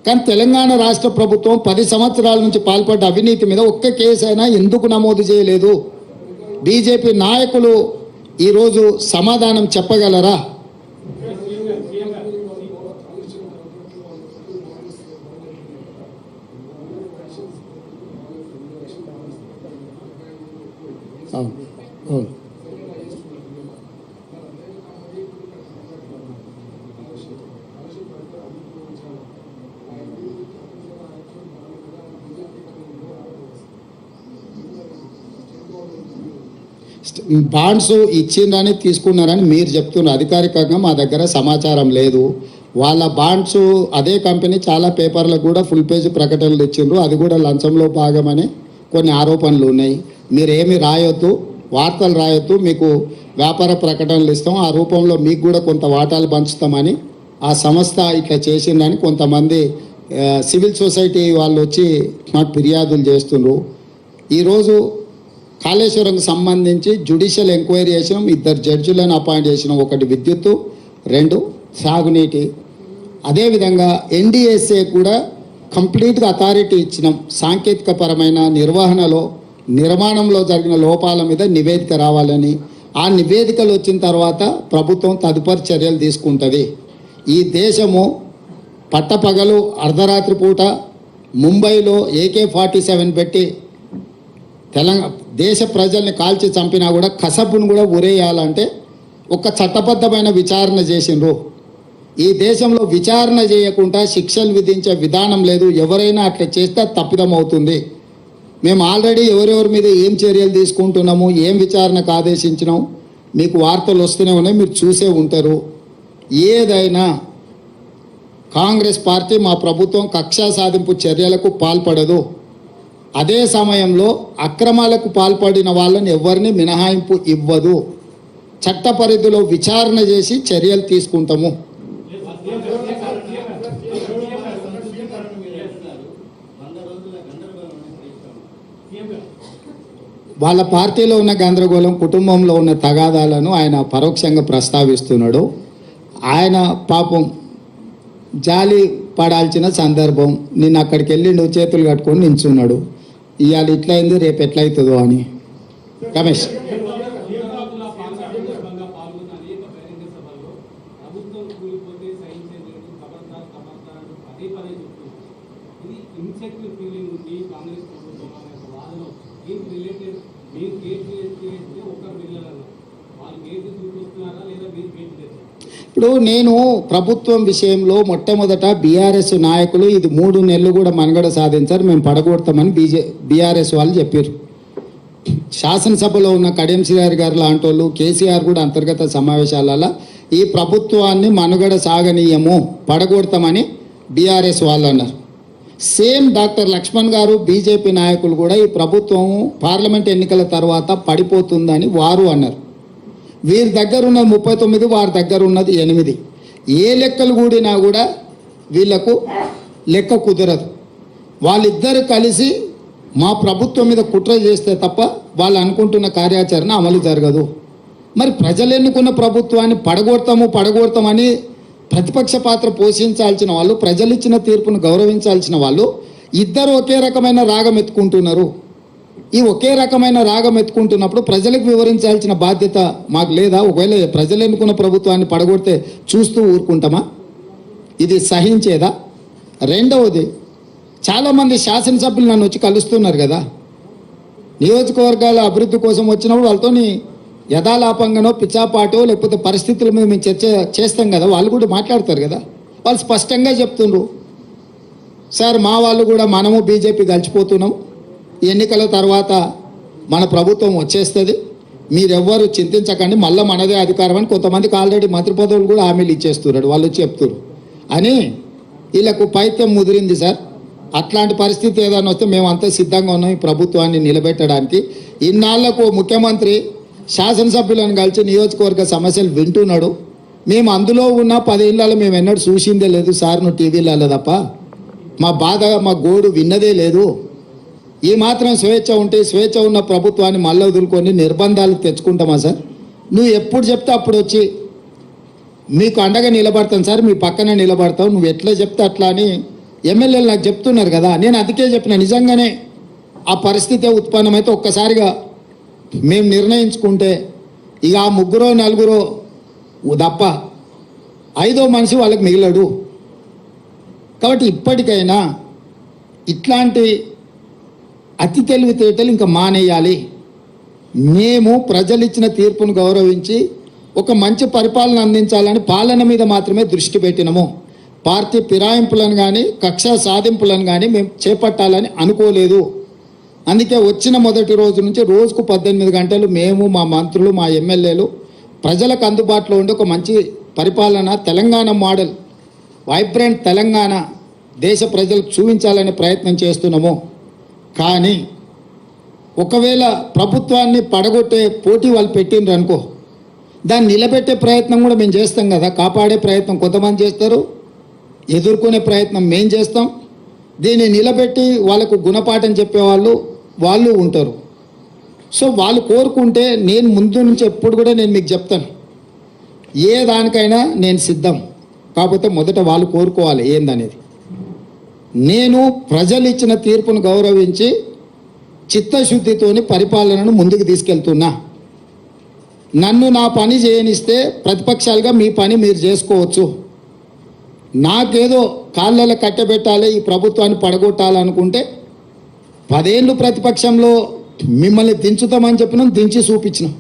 కానీ తెలంగాణ రాష్ట్ర ప్రభుత్వం 10 సంవత్సరాల నుంచి పాల్పడ్డ అవినీతి మీద ఒక్క కేసు అయినా ఎందుకు నమోదు చేయలేదు? బీజేపీ నాయకులు ఈరోజు సమాధానం చెప్పగలరా? అవును. బాండ్స్ ఇచ్చిండ్రని తీసుకున్నారని మీరు చెప్తున్నారు. అధికారికంగా మా దగ్గర సమాచారం లేదు. వాళ్ళ బాండ్స్ అదే కంపెనీ చాలా పేపర్లకు కూడా ఫుల్ పేజ్ ప్రకటనలు ఇచ్చిండ్రు. అది కూడా లంచంలో భాగమని కొన్ని ఆరోపణలు ఉన్నాయి. మీరేమి రాయొద్దు, వార్తలు రాయొద్దు, మీకు వ్యాపార ప్రకటనలు ఇస్తాం, ఆ రూపంలో మీకు కూడా కొంత వాటాలు పంచుతామని ఆ సంస్థ ఇట్లా చేసిందని కొంతమంది సివిల్ సొసైటీ వాళ్ళు వచ్చి మాకు ఫిర్యాదులు చేస్తున్నారు. ఈరోజు కాళేశ్వరంకి సంబంధించి జ్యుడిషియల్ ఎంక్వైరీ చేసినాం, 2 జడ్జిలను అపాయింట్ చేసినాం. ఒకటి విద్యుత్తు, 2 సాగునీటి. అదేవిధంగా ఎన్డీఎస్ఏ కూడా కంప్లీట్గా అథారిటీ ఇచ్చినాం. సాంకేతికపరమైన నిర్మాణంలో జరిగిన లోపాల మీద నివేదిక రావాలని. ఆ నివేదికలు వచ్చిన తర్వాత ప్రభుత్వం తదుపరి చర్యలు తీసుకుంటుంది. ఈ దేశము పట్టపగలు అర్ధరాత్రి పూట ముంబైలో AK-47 పెట్టి దేశ ప్రజల్ని కాల్చి చంపినా కూడా కసబును కూడా ఉరేయాలంటే ఒక చట్టబద్ధమైన విచారణ చేసిండ్రు. ఈ దేశంలో విచారణ చేయకుండా శిక్షలు విధించే విధానం లేదు. ఎవరైనా అట్లా చేస్తే తప్పిదం అవుతుంది. మేము ఆల్రెడీ ఎవరెవరి మీద ఏం చర్యలు తీసుకుంటున్నాము, ఏం విచారణకు ఆదేశించినాం మీకు వార్తలు వస్తూనే ఉన్నాయి, మీరు చూసే ఉంటారు. ఏదైనా కాంగ్రెస్ పార్టీ మా ప్రభుత్వం కక్షా సాధింపు చర్యలకు పాల్పడదు. అదే సమయంలో అక్రమాలకు పాల్పడిన వాళ్ళని ఎవరిని మినహాయింపు ఇవ్వదు. చట్ట పరిధిలో విచారణ చేసి చర్యలు తీసుకుంటాము. వాళ్ళ పార్టీలో ఉన్న గందరగోళం, కుటుంబంలో ఉన్న తగాదాలను ఆయన పరోక్షంగా ప్రస్తావిస్తున్నాడు. ఆయన పాపం జాలి పడాల్సిన సందర్భం. నిన్న అక్కడికి వెళ్ళి చేతులు కట్టుకొని నించున్నాడు. ఇవాళ ఇట్లా అయింది, రేపు ఎట్లయితుందో అని. రమేష్, ఇప్పుడు నేను ప్రభుత్వం విషయంలో మొట్టమొదట బీఆర్ఎస్ నాయకులు ఇది 3 నెలలు కూడా మనుగడ సాధించారు, మేము పడగొడతామని బీఆర్ఎస్ వాళ్ళు చెప్పారు. శాసనసభలో ఉన్న కడియం శ్రీహరి గారు లాంటి వాళ్ళు, కేసీఆర్ కూడా అంతర్గత సమావేశాలలో ఈ ప్రభుత్వాన్ని మనుగడ సాగనీయము, పడగొడతామని బీఆర్ఎస్ వాళ్ళు అన్నారు. సేమ్ డాక్టర్ లక్ష్మణ్ గారు బీజేపీ నాయకులు కూడా ఈ ప్రభుత్వం పార్లమెంట్ ఎన్నికల తర్వాత పడిపోతుందని వారు అన్నారు. వీరి దగ్గర ఉన్న 39, వారి దగ్గర ఉన్నది 8. ఏ లెక్కలు కూడినా కూడా వీళ్లకు లెక్క కుదరదు. వాళ్ళిద్దరు కలిసి మా ప్రభుత్వం మీద కుట్ర చేస్తే తప్ప వాళ్ళు అనుకుంటున్న కార్యాచరణ అమలు జరగదు. మరి ప్రజలు ఎన్నుకున్న ప్రభుత్వాన్ని పడగొడతామని ప్రతిపక్ష పాత్ర పోషించాల్సిన వాళ్ళు, ప్రజలు ఇచ్చిన తీర్పును గౌరవించాల్సిన వాళ్ళు ఇద్దరు ఒకే రకమైన రాగం ఎత్తుకుంటున్నారు. ఈ ఒకే రకమైన రాగం ఎత్తుకుంటున్నప్పుడు ప్రజలకు వివరించాల్సిన బాధ్యత మాకు లేదా? ఒకవేళ ప్రజలు ఎన్నుకున్న ప్రభుత్వాన్ని పడగొడితే చూస్తూ ఊరుకుంటామా? ఇది సహించేదా? రెండవది, చాలామంది శాసనసభ్యులు నన్ను వచ్చి కలుస్తున్నారు కదా, నియోజకవర్గాల అభివృద్ధి కోసం వచ్చినప్పుడు వాళ్ళతో యథాలాపంగానో పిచ్చాపాటో లేకపోతే పరిస్థితుల మీద మేము చర్చ చేస్తాం కదా, వాళ్ళు కూడా మాట్లాడతారు కదా. వాళ్ళు స్పష్టంగా చెప్తుండ్రు, సార్ మా వాళ్ళు కూడా మనము బీజేపీ కలిసిపోతున్నాం, ఎన్నికల తర్వాత మన ప్రభుత్వం వచ్చేస్తుంది, మీరెవ్వరు చింతించకండి, మళ్ళీ మనదే అధికారం అని కొంతమందికి ఆల్రెడీ మంత్రి పదవులు కూడా హామీలు ఇచ్చేస్తున్నాడు. వాళ్ళు వచ్చి చెప్తున్నారు అని వీళ్ళకు పైత్యం ముదిరింది సార్. అట్లాంటి పరిస్థితి ఏదైనా వస్తే మేమంతా సిద్ధంగా ఉన్నాం ఈ ప్రభుత్వాన్ని నిలబెట్టడానికి. ఇన్నాళ్లకు ముఖ్యమంత్రి శాసనసభ్యులను కలిసి నియోజకవర్గ సమస్యలు వింటున్నాడు. మేము అందులో ఉన్న 10 ఏళ్ళలో మేము ఎన్నడూ చూసిందే లేదు సార్, నువ్వు టీవీలలో తప్ప మా బాధ మా గోడు విన్నదే లేదు. ఈ మాత్రం స్వేచ్ఛ ఉంటే స్వేచ్ఛ ఉన్న ప్రభుత్వాన్ని మళ్ళీ వదులుకొని నిర్బంధాలు తెచ్చుకుంటామా సార్? నువ్వు ఎప్పుడు చెప్తే అప్పుడు వచ్చి మీకు అండగా నిలబడతాను సార్, మీ పక్కన నిలబడతావు, నువ్వు ఎట్లా చెప్తే అట్లా అని ఎమ్మెల్యేలు నాకు చెప్తున్నారు కదా. నేను అందుకే చెప్పిన, నిజంగానే ఆ పరిస్థితి ఉత్పన్నమైతే ఒక్కసారిగా మేము నిర్ణయించుకుంటే ఇక ఆ 3 4 తప్ప 5వ మనిషి వాళ్ళకి మిగిలడు. కాబట్టి ఇప్పటికైనా ఇట్లాంటి అతి తెలివితేటలు ఇంకా మానేయాలి. మేము ప్రజలు ఇచ్చిన తీర్పును గౌరవించి ఒక మంచి పరిపాలన అందించాలని పాలన మీద మాత్రమే దృష్టి పెట్టినాము. పార్టీ ఫిరాయింపులను కానీ కక్ష సాధింపులను కానీ మేము చేపట్టాలని అనుకోలేదు. అందుకే వచ్చిన మొదటి రోజు నుంచి రోజుకు 18 గంటలు మేము, మా మంత్రులు, మా ఎమ్మెల్యేలు ప్రజలకు అందుబాటులో ఉండి ఒక మంచి పరిపాలన, తెలంగాణ మోడల్, వైబ్రెంట్ తెలంగాణ దేశ ప్రజలకు చూపించాలనే ప్రయత్నం చేస్తున్నాము. కానీ ఒకవేళ ప్రభుత్వాన్ని పడగొట్టే పోటీ వాళ్ళు పెట్టిండ్రు అనుకో, దాన్ని నిలబెట్టే ప్రయత్నం కూడా మేము చేస్తాం కదా. కాపాడే ప్రయత్నం కొంతమంది చేస్తారు, ఎదుర్కొనే ప్రయత్నం మేము చేస్తాం. దీన్ని నిలబెట్టి వాళ్ళకు గుణపాఠం చెప్పేవాళ్ళు వాళ్ళు ఉంటారు. సో వాళ్ళు కోరుకుంటే నేను ముందు నుంచి ఎప్పుడు కూడా నేను మీకు చెప్తాను, ఏ దానికైనా నేను సిద్ధం. కాకపోతే మొదట వాళ్ళు కోరుకోవాలి ఏందనేది. నేను ప్రజలు ఇచ్చిన తీర్పును గౌరవించి చిత్తశుద్ధితోని పరిపాలనను ముందుకు తీసుకెళ్తున్నా. నన్ను నా పని చేయనిస్తే ప్రతిపక్షాలుగా మీ పని మీరు చేసుకోవచ్చు. నాకేదో కాళ్ళలో కట్టబెట్టాలి, ఈ ప్రభుత్వాన్ని పడగొట్టాలనుకుంటే 10 ఏళ్ళు ప్రతిపక్షంలో మిమ్మల్ని దించుతామని చెప్పినాం, దించి చూపించినాం.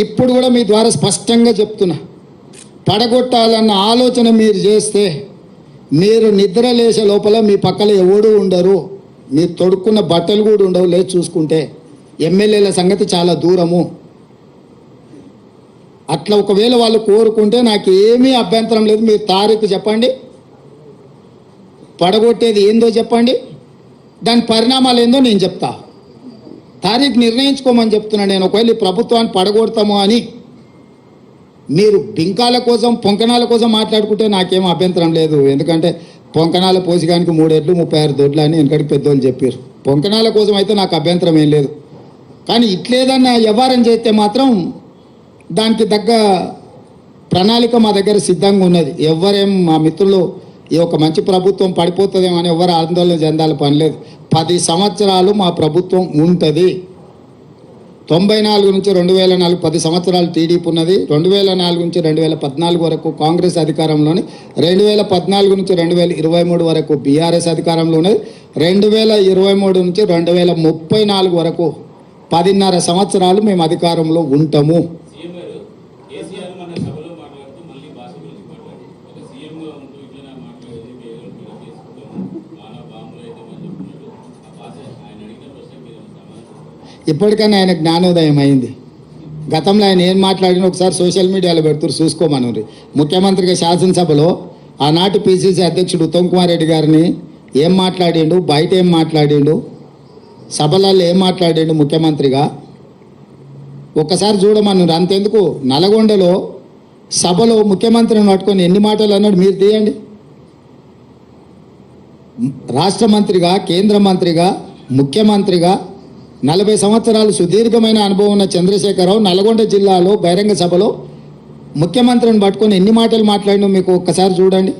ఇప్పుడు కూడా మీ ద్వారా స్పష్టంగా చెప్తున్నా, పడగొట్టాలన్న ఆలోచన మీరు చేస్తే మీరు నిద్ర లేచే లోపల మీ పక్కన ఎవడూ ఉండరు, మీరు తొడుక్కున్న బట్టలు కూడా ఉండవు. లేదు చూసుకుంటే ఎమ్మెల్యేల సంగతి చాలా దూరము. అట్లా ఒకవేళ వాళ్ళు కోరుకుంటే నాకు ఏమీ అభ్యంతరం లేదు. మీరు తారీఖు చెప్పండి, పడగొట్టేది ఏందో చెప్పండి, దాని పరిణామాలు ఏందో నేను చెప్తా. తారీఖు నిర్ణయించుకోమని చెప్తున్నా నేను. ఒకవేళ ఈ ప్రభుత్వాన్ని పడగొడతాము అని మీరు బింకాల కోసం పొంకనాల కోసం మాట్లాడుకుంటే నాకేం అభ్యంతరం లేదు. ఎందుకంటే పొంకనాల పోసిగానికి 3 ఏళ్ళు 36 దొడ్లు అని వెనకడికి పెద్దోళ్ళు చెప్పారు. పొంకనాల కోసం అయితే నాకు అభ్యంతరం ఏం లేదు. కానీ ఇట్లేదన్నా వ్యవహారం చేస్తే మాత్రం దానికి తగ్గ ప్రణాళిక మా దగ్గర సిద్ధంగా ఉన్నది. ఎవరేం మా మిత్రులు ఈ ఒక మంచి ప్రభుత్వం పడిపోతుందేమో అని ఎవరు ఆందోళన చెందాలి పని లేదు. 10 సంవత్సరాలు మా ప్రభుత్వం ఉంటుంది. 94 నుంచి 2004 10 సంవత్సరాలు టీడీపీ ఉన్నది. 2004 నుంచి 2014 వరకు కాంగ్రెస్ అధికారంలోని, 2014 నుంచి 2023 వరకు బీఆర్ఎస్ అధికారంలో ఉన్నది. 2023 నుంచి 2034 వరకు 10.5 సంవత్సరాలు మేము అధికారంలో ఉంటాము. ఇప్పటికైనా ఆయన జ్ఞానోదయం అయింది. గతంలో ఆయన ఏం మాట్లాడినా ఒకసారి సోషల్ మీడియాలో పెడుతున్నారు, చూసుకోమని. ముఖ్యమంత్రిగా శాసనసభలో ఆనాటి పిసిసి అధ్యక్షుడు ఉత్తమ్ కుమార్ రెడ్డి గారిని ఏం మాట్లాడిండు, బయట ఏం మాట్లాడిండు, సభలలో ఏం మాట్లాడిండు ముఖ్యమంత్రిగా ఒక్కసారి చూడమన్నారు. అంతెందుకు నల్గొండలో సభలో ముఖ్యమంత్రిని పట్టుకొని ఎన్ని మాటలు అన్నాడు మీరు తీయండి. రాష్ట్ర మంత్రిగా, కేంద్ర మంత్రిగా, ముఖ్యమంత్రిగా 40 సంవత్సరాలు సుదీర్ఘమైన అనుభవం ఉన్న చంద్రశేఖరరావు నల్గొండ జిల్లాలో బహిరంగ సభలో ముఖ్యమంత్రిని పట్టుకొని ఎన్ని మాటలు మాట్లాడినా మీకు ఒక్కసారి చూడండి.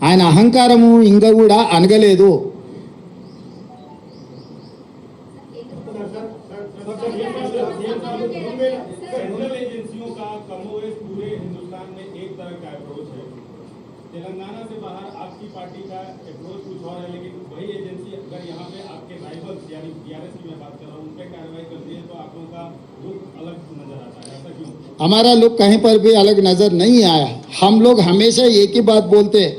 ఆయన అహంకారము ఇంకా కూడా అనగలేదు. तेलंगाना से बाहर आपकी पार्टी का अप्रोच कुछ और है, लेकिन वही एजेंसी अगर यहाँ पे आपके राइवल्स यानी बीआरएस की मैं बात कर रहा हूँ, उन पे कार्रवाई करती है तो आप लोगों का लुक अलग नजर आता है, ऐसा क्यों? हमारा लुक कहीं पर भी अलग नजर नहीं आया. हम लोग हमेशा एक ही बात बोलते हैं,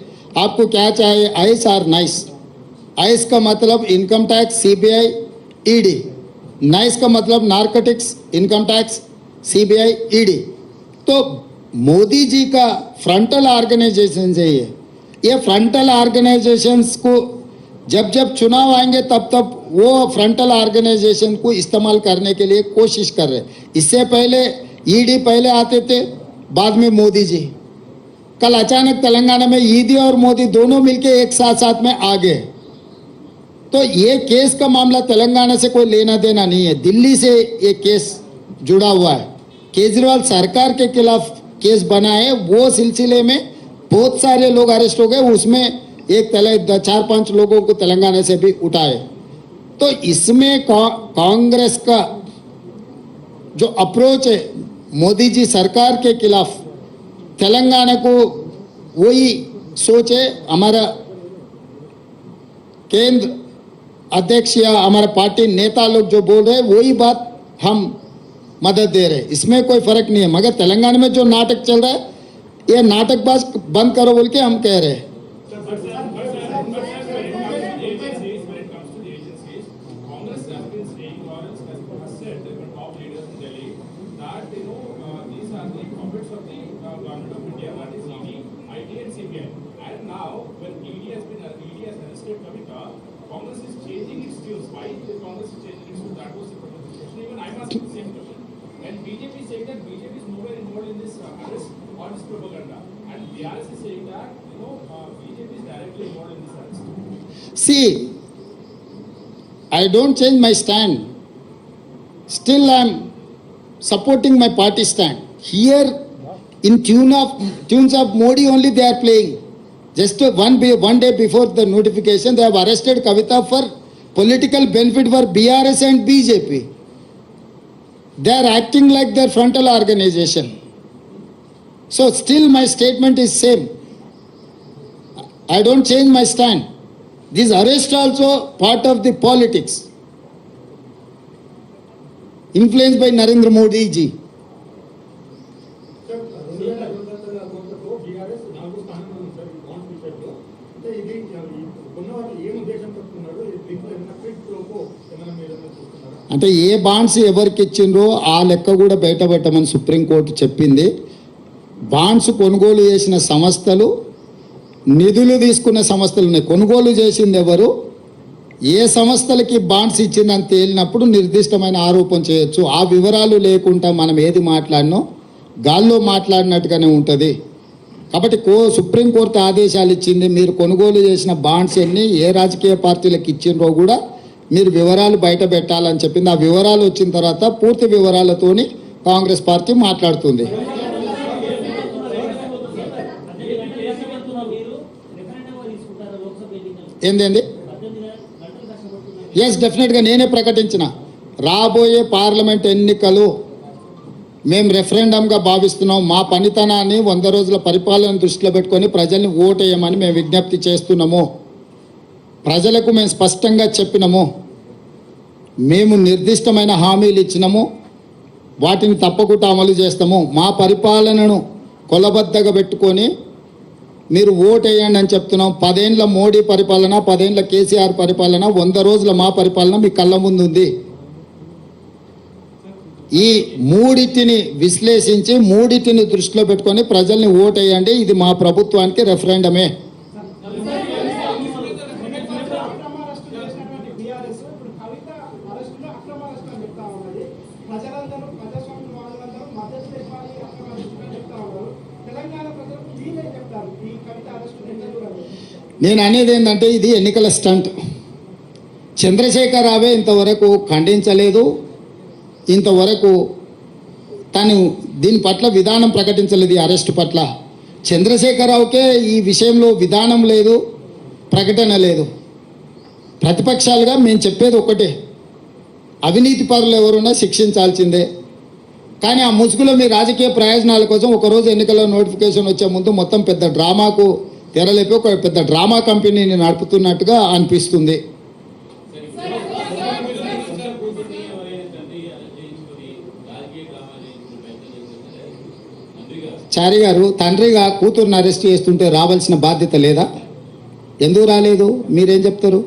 आपको क्या चाहिए, आइस और नाइस. आइस का मतलब income tax, CBI, ED. Nice का मतलब narcotics, income tax, CBI, ED. तो मोदी जी का फ्रंटल ऑर्गेनाइजेशन से ये ये फ्रंटल ऑर्गेनाइजेशंस को जब जब चुनाव आएंगे तब तब वो फ्रंटल ऑर्गेनाइजेशन को इस्तेमाल करने के लिए कोशिश कर रहे हैं। इससे पहले ईडी पहले आते थे, बाद में मोदी जी। कल अचानक तेलंगाना में ईडी और मोदी दोनों मिलके एक साथ साथ में आ गए। तो ये केस का मामला तेलंगाना से कोई लेना देना नहीं है, दिल्ली से ये केस जुड़ा हुआ है। केजरीवाल सरकार के खिलाफ केस बना है, वो सिलसिले में बहुत सारे लोग अरेस्ट हो गए, उसमें एक 4-5 लोगों को तेलंगाना से भी उठाए। तो इसमें कांग्रेस का जो अप्रोच है मोदी जी सरकार के खिलाफ, तेलंगाना को वही सोच है। हमारा केंद्र अध्यक्ष या हमारा पार्टी नेता लोग जो बोल रहे हैं वही बात हम मदद दे रहे हैं, इसमें कोई फर्क नहीं है। मगर तेलंगाना में जो नाटक चल रहा है, ये नाटकबाज बंद करो बोल के हम कह रहे हैं। Congress is changing its views. Why Congress is changing its views? That was the question. Even I'm asking the same question. When BJP is saying that BJP is nowhere involved in this arrest or this propaganda, and BRS is saying that BJP is directly involved in this arrest. See, I don't change my stand. Still, I'm supporting my party stand. Here, in tunes of Modi only they are playing. Just one day before the notification, they have arrested Kavita for political benefit for BRS and BJP. They are acting like their frontal organization. So still my statement is same. I don't change my stand. This arrest also part of the politics, influenced by Narendra Modi ji. అంటే ఏ bonds ఎవరికి ఇచ్చిండ్రో ఆ లెక్క కూడా బయట పెట్టమని supreme court చెప్పింది. Bonds కొనుగోలు చేసిన సంస్థలు, నిధులు తీసుకున్న సంస్థలు ఉన్నాయి. కొనుగోలు చేసింది ఎవరు, ఏ సంస్థలకి బాండ్స్ ఇచ్చిందని తేలినప్పుడు నిర్దిష్టమైన ఆరోపణ చేయొచ్చు. ఆ వివరాలు లేకుండా మనం ఏది మాట్లాడినో గాల్లో మాట్లాడినట్టుగానే ఉంటుంది. కాబట్టి సుప్రీంకోర్టు ఆదేశాలు ఇచ్చింది, మీరు కొనుగోలు చేసిన బాండ్స్ ఎన్ని, ఏ రాజకీయ పార్టీలకు ఇచ్చిండ్రో కూడా మీరు వివరాలు బయట పెట్టాలని చెప్పింది. ఆ వివరాలు వచ్చిన తర్వాత పూర్తి వివరాలతోని కాంగ్రెస్ పార్టీ మాట్లాడుతుంది. ఏంది? ఎస్, డెఫినెట్గా నేనే ప్రకటించిన రాబోయే పార్లమెంట్ ఎన్నికలు మేము రెఫరెండంగా భావిస్తున్నాం. మా పనితనాన్ని 100 రోజుల పరిపాలన దృష్టిలో పెట్టుకొని ప్రజల్ని ఓటేయమని మేము విజ్ఞప్తి చేస్తున్నాము. ప్రజలకు మేము స్పష్టంగా చెప్పినాము, మేము నిర్దిష్టమైన హామీలు ఇచ్చినాము, వాటిని తప్పకుండా అమలు చేస్తాము. మా పరిపాలనను కొలబద్దగా పెట్టుకొని మీరు ఓటేయండి అని చెప్తున్నాం. 10 ఏళ్ల మోడీ పరిపాలన, 10 ఏళ్ల కేసీఆర్ పరిపాలన, 100 రోజుల మా పరిపాలన మీ కళ్ళ ముందు ఉంది. ఈ మూడిటిని విశ్లేషించి మూడిటిని దృష్టిలో పెట్టుకొని ప్రజల్ని ఓటేయండి, ఇది మా ప్రభుత్వానికి రెఫరెండమే. నేను అనేది ఏంటంటే ఇది ఎన్నికల స్టంట్. చంద్రశేఖర్ రావే ఇంతవరకు ఖండించలేదు, ఇంతవరకు తను దీని పట్ల విధానం ప్రకటించలేదు. ఈ అరెస్ట్ పట్ల చంద్రశేఖరరావుకే ఈ విషయంలో విధానం లేదు, ప్రకటన లేదు. ప్రతిపక్షాలుగా మేము చెప్పేది ఒకటే, అవినీతి పరులు ఎవరున్నా శిక్షించాల్సిందే. కానీ ఆ ముసుగులో మీ రాజకీయ ప్రయోజనాల కోసం ఒకరోజు ఎన్నికల నోటిఫికేషన్ వచ్చే ముందు మొత్తం పెద్ద డ్రామాకు తెరలేపి ఒక పెద్ద డ్రామా కంపెనీని నడుపుతున్నట్టుగా అనిపిస్తుంది. చారి గారు, తండ్రిగా కూతురుని అరెస్ట్ చేస్తుంటే రావాల్సిన బాధ్యత లేదా? ఎందుకు రాలేదు? మీరేం చెప్తారు?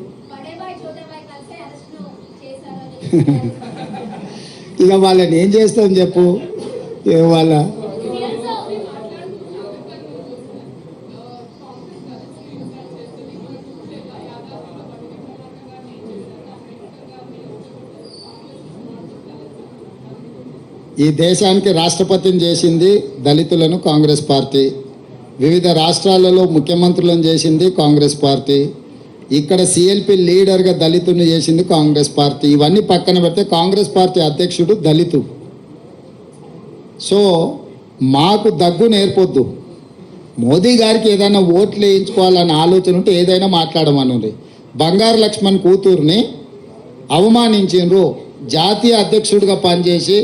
ఇక వాళ్ళని ఏం చేస్తాం చెప్పు. వాళ్ళ ఈ దేశానికి రాష్ట్రపతిని చేసింది దళితులను కాంగ్రెస్ పార్టీ, వివిధ రాష్ట్రాలలో ముఖ్యమంత్రులను చేసింది కాంగ్రెస్ పార్టీ, ఇక్కడ సిఎల్పి లీడర్గా దళితుని చేసింది కాంగ్రెస్ పార్టీ. ఇవన్నీ పక్కన పెడితే కాంగ్రెస్ పార్టీ అధ్యక్షుడు దళితు. సో మాకు దగ్గు నేర్పొద్దు. మోదీ గారికి ఏదైనా ఓట్లు వేయించుకోవాలన్న ఆలోచన ఉంటే ఏదైనా మాట్లాడమనుంది. బంగారు లక్ష్మణ్ కూతుర్ని అవమానించిండ్రు, జాతీయ అధ్యక్షుడిగా పనిచేసి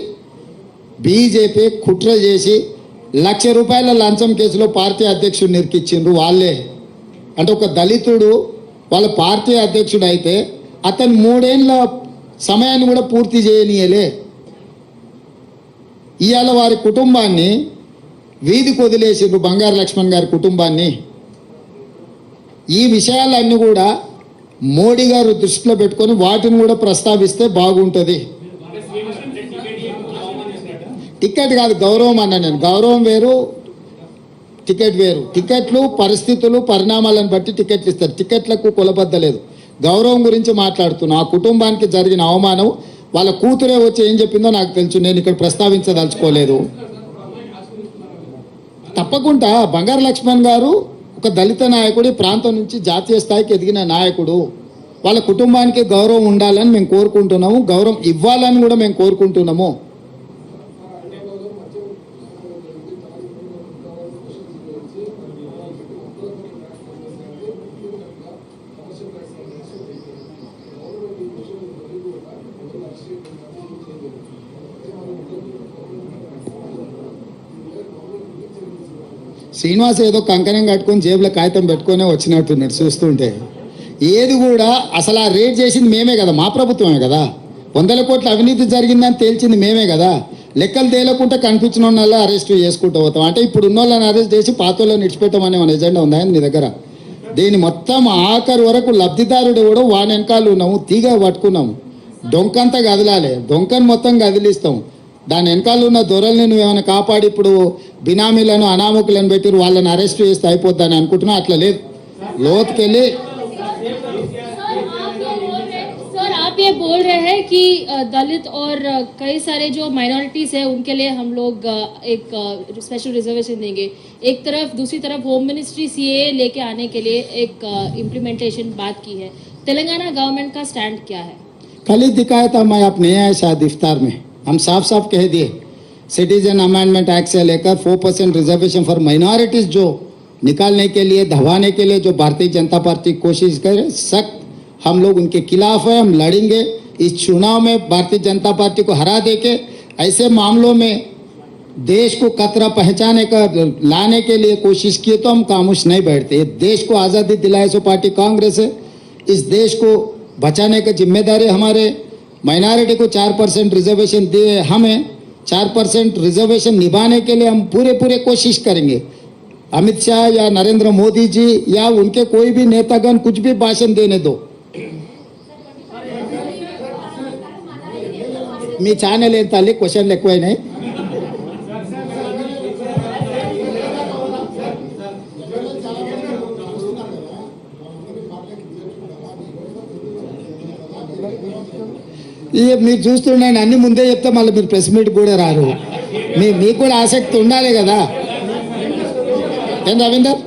బీజేపీ కుట్ర చేసి ₹1,00,000 లంచం కేసులో పార్టీ అధ్యక్షుడిని ఇరికిచ్చిండ్రు వాళ్ళే. అంటే ఒక దళితుడు వాళ్ళ పార్టీ అధ్యక్షుడు అయితే అతను 3 ఏళ్ళ సమయాన్ని కూడా పూర్తి చేయనీయలే. ఇవాళ వారి కుటుంబాన్ని వీధికి వదిలేసిండ్రు, బంగారు లక్ష్మణ్ గారి కుటుంబాన్ని. ఈ విషయాలన్నీ కూడా మోడీ గారు దృష్టిలో పెట్టుకొని వాటిని కూడా ప్రస్తావిస్తే బాగుంటుంది. టికెట్ కాదు, గౌరవం అన్నా నేను. గౌరవం వేరు, టికెట్ వేరు. టికెట్లు పరిస్థితులు పరిణామాలను బట్టి టికెట్లు ఇస్తారు. టికెట్లకు కొలబద్దలేదు. గౌరవం గురించి మాట్లాడుతున్నా. ఆ కుటుంబానికి జరిగిన అవమానం వాళ్ళ కూతురే వచ్చి ఏం చెప్పిందో నాకు తెలుసు, నేను ఇక్కడ ప్రస్తావించదలుచుకోలేదు. తప్పకుండా బంగారు లక్ష్మణ్ గారు ఒక దళిత నాయకుడు, ప్రాంతం నుంచి జాతీయ స్థాయికి ఎదిగిన నాయకుడు. వాళ్ళ కుటుంబానికి గౌరవం ఉండాలని మేము కోరుకుంటున్నాము, గౌరవం ఇవ్వాలని కూడా మేము కోరుకుంటున్నాము. శ్రీనివాస్ ఏదో కంకణం కట్టుకొని జేబులో కాగితం పెట్టుకునే వచ్చినట్టున్నాడు చూస్తుంటే. ఏది కూడా అసలు ఆ రేట్ చేసింది మేమే కదా, మా ప్రభుత్వమే కదా. 100 కోట్ల అవినీతి జరిగిందని తేల్చింది మేమే కదా. లెక్కలు తేలకుండా కనిపించిన వాళ్ళ అరెస్ట్ చేసుకుంటూ పోతాం. అంటే ఇప్పుడు ఉన్న వాళ్ళని అరెస్ట్ చేసి పాత వాళ్ళని విడిచిపెట్టమనే మన ఎజెండా ఉందా నీ దగ్గర? దీని మొత్తం ఆఖరి వరకు లబ్ధిదారుడు కూడా వాని వెనకాల ఉన్నాము, తీగ పట్టుకున్నాము. డొంకంతా కదలాలి, డొంకను మొత్తం కదిలిస్తాం. దాని వెనకాల ఉన్న దొరల్ని నువ్వేమైనా కాపాడి ఇప్పుడు బినామీలను అనామకులను పెట్టి వాళ్ళని అరెస్ట్ చేస్తే అయిపోద్దని అనుకుంటున్నా. అట్లా లేదు, లోతుకెళ్ళి. सर आप ये बोल रहे हैं कि दलित और कई सारे जो माइनॉरिटीज है उनके लिए हम लोग एक स्पेशल रिजर्वेशन देंगे एक तरफ, दूसरी तरफ होम मिनिस्ट्री सीए लेके आने के लिए एक इम्प्लीमेंटेशन बात की है। तेलंगाना गवर्नमेंट का स्टैंड क्या है? कल ही दिखाया था मैं अपने आया शायद इफ्तार में, हम साफ साफ कह दिए सिटीजन अमेंडमेंट एक्ट से लेकर 4% रिजर्वेशन फॉर माइनॉरिटीज जो निकालने के लिए, दबाने के लिए जो भारतीय जनता पार्टी कोशिश करे, सख्त हम लोग उनके खिलाफ है, हम लड़ेंगे। इस चुनाव में भारतीय जनता पार्टी को हरा देके ऐसे मामलों में देश को खतरा पहचाने का लाने के लिए कोशिश किए तो हम खामोश नहीं बैठते। देश को आज़ादी दिलाए सो पार्टी कांग्रेस है, इस देश को बचाने का जिम्मेदारी हमारे। माइनॉरिटी को 4% रिजर्वेशन दिए हमें, 4% रिजर्वेशन निभाने के लिए हम पूरे कोशिश करेंगे। अमित शाह या नरेंद्र मोदी जी या उनके कोई भी नेतागण कुछ भी भाषण देने दो, మీ ఛానల్ ఏం తల్లి క్వశ్చన్లు ఎక్కువైనాయి. ఇక మీరు చూస్తుండండి, అన్ని ముందే చెప్తే మళ్ళీ మీరు ప్రెస్ మీట్ కూడా రారు. మీకు కూడా ఆసక్తి ఉండాలి కదా. ఏం రవీందర్?